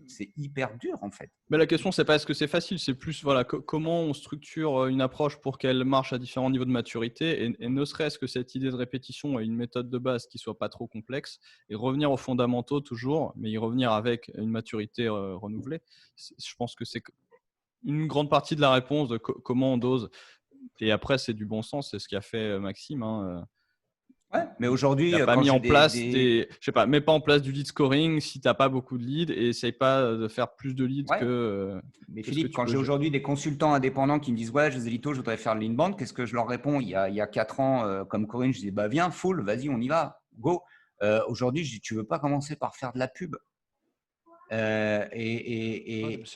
c'est hyper dur en fait. Mais la question, c'est pas est-ce que c'est facile, c'est plus voilà, comment on structure une approche pour qu'elle marche à différents niveaux de maturité et ne serait-ce que cette idée de répétition et une méthode de base qui soit pas trop complexe et revenir aux fondamentaux toujours, mais y revenir avec une maturité renouvelée. Je pense que c'est une grande partie de la réponse de comment on dose. Et après, c'est du bon sens, c'est ce qu'a fait Maxime. Ouais, mais aujourd'hui, il n'a pas mis en place je sais pas, mets pas en place du lead scoring si tu n'as pas beaucoup de leads et essaye pas de faire plus de leads que. Mais Philippe, quand j'ai aujourd'hui des consultants indépendants qui me disent ouais, Joselito, je voudrais faire le l'inbound, qu'est-ce que je leur réponds? Il y a 4 ans, comme Corinne, je disais bah viens, full, vas-y, on y va, go. Aujourd'hui, je dis tu veux pas commencer par faire de la pub? C'est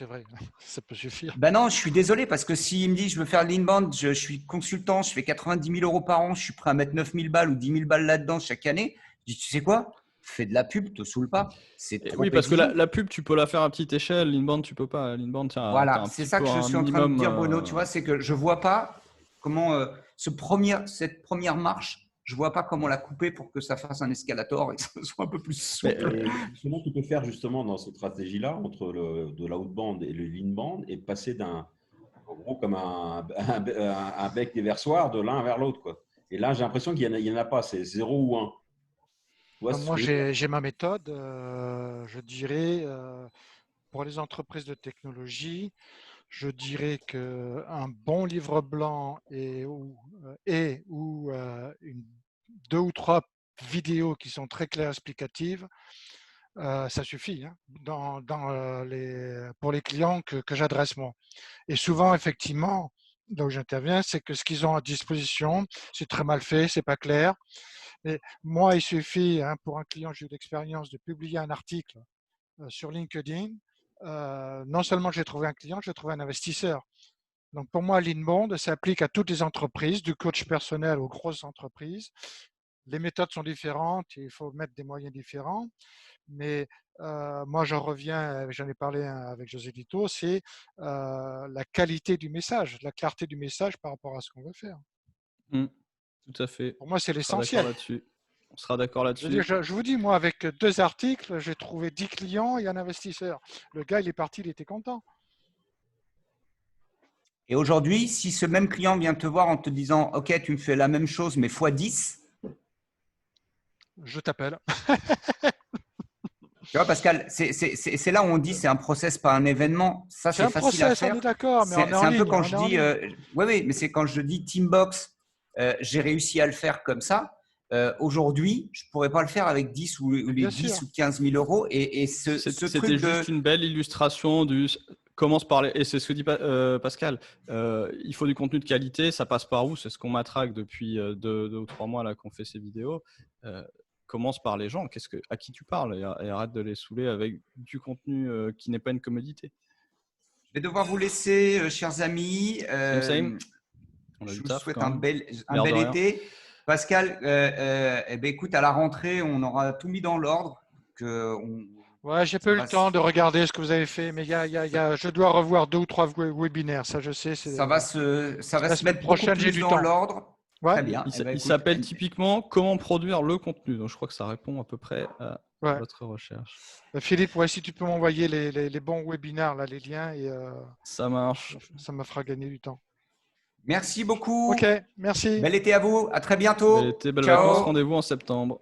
vrai, ça peut suffire. Ben non, je suis désolé parce que s'il me dit je veux faire l'inbound, je suis consultant, je fais 90 000 euros par an, je suis prêt à mettre 9 000 balles ou 10 000 balles là-dedans chaque année. Je dis tu sais quoi? Fais de la pub, te saoule pas. C'est trop oui, parce que la pub, tu peux la faire à petite échelle. L'inbound, tu peux pas. L'inbound, voilà, c'est ça que je suis en train de dire, Bruno. Tu vois, c'est que je vois pas comment cette première marche. Je vois pas comment la couper pour que ça fasse un escalator et que ça soit un peu plus souple. Comment tu peux faire justement dans cette stratégie-là entre de l'outbound et le l'inbound et passer en gros comme un bec déversoir de l'un vers l'autre, quoi. Et là, j'ai l'impression qu'il y en a pas, c'est 0 ou 1. Moi, j'ai ma méthode, je dirais, pour les entreprises de technologie, je dirais qu'un bon livre blanc ou 2 ou 3 vidéos qui sont très claires, explicatives, ça suffit pour les clients que j'adresse moi. Et souvent, effectivement, là où j'interviens, c'est que ce qu'ils ont à disposition, c'est très mal fait, c'est pas clair. Et moi, il suffit, pour un client, j'ai eu l'expérience de publier un article sur LinkedIn. Non seulement j'ai trouvé un client, j'ai trouvé un investisseur. Donc pour moi, l'inbound s'applique à toutes les entreprises, du coach personnel aux grosses entreprises. Les méthodes sont différentes, il faut mettre des moyens différents. Mais moi, j'en ai parlé avec Joselito, c'est la qualité du message, la clarté du message par rapport à ce qu'on veut faire. Tout à fait. Pour moi, c'est l'essentiel. On sera d'accord là-dessus. Je vous dis, moi, avec 2 articles, j'ai trouvé 10 clients et un investisseur. Le gars, il est parti, il était content. Et aujourd'hui, si ce même client vient te voir en te disant « Ok, tu me fais la même chose, mais x10 », je t'appelle. Tu vois, Pascal, c'est là où on dit c'est un process, pas un événement. Ça, c'est facile à faire. On est d'accord, mais c'est un peu quand je dis, oui, mais c'est quand je dis Teambox, j'ai réussi à le faire comme ça. Aujourd'hui, je pourrais pas le faire avec 10 ou les 10 ou 15 000 euros. Et c'était juste une belle illustration du commence par et c'est ce que dit Pascal. Il faut du contenu de qualité. Ça passe par où? C'est ce qu'on m'attraque depuis 2 ou 3 mois là qu'on fait ces vidéos. Commence par les gens. À qui tu parles et arrête de les saouler avec du contenu qui n'est pas une commodité. Je vais devoir vous laisser, chers amis. Je vous souhaite un bel été. Pascal, écoute, à la rentrée, on aura tout mis dans l'ordre. Ouais, j'ai pas eu le temps de regarder ce que vous avez fait, mais je dois revoir 2 ou 3 webinaires. Ça, je sais. Ça va se mettre prochaine, j'ai du temps dans l'ordre. Ouais. Très bien. Il s'appelle typiquement comment produire le contenu. Donc, je crois que ça répond à peu près à votre recherche. Philippe, si tu peux m'envoyer les bons webinaires, là, les liens. Et, ça marche. Ça me fera gagner du temps. Merci beaucoup. Ok, merci. Bel été à vous. À très bientôt. Bel été, belles vacances. Rendez-vous en septembre.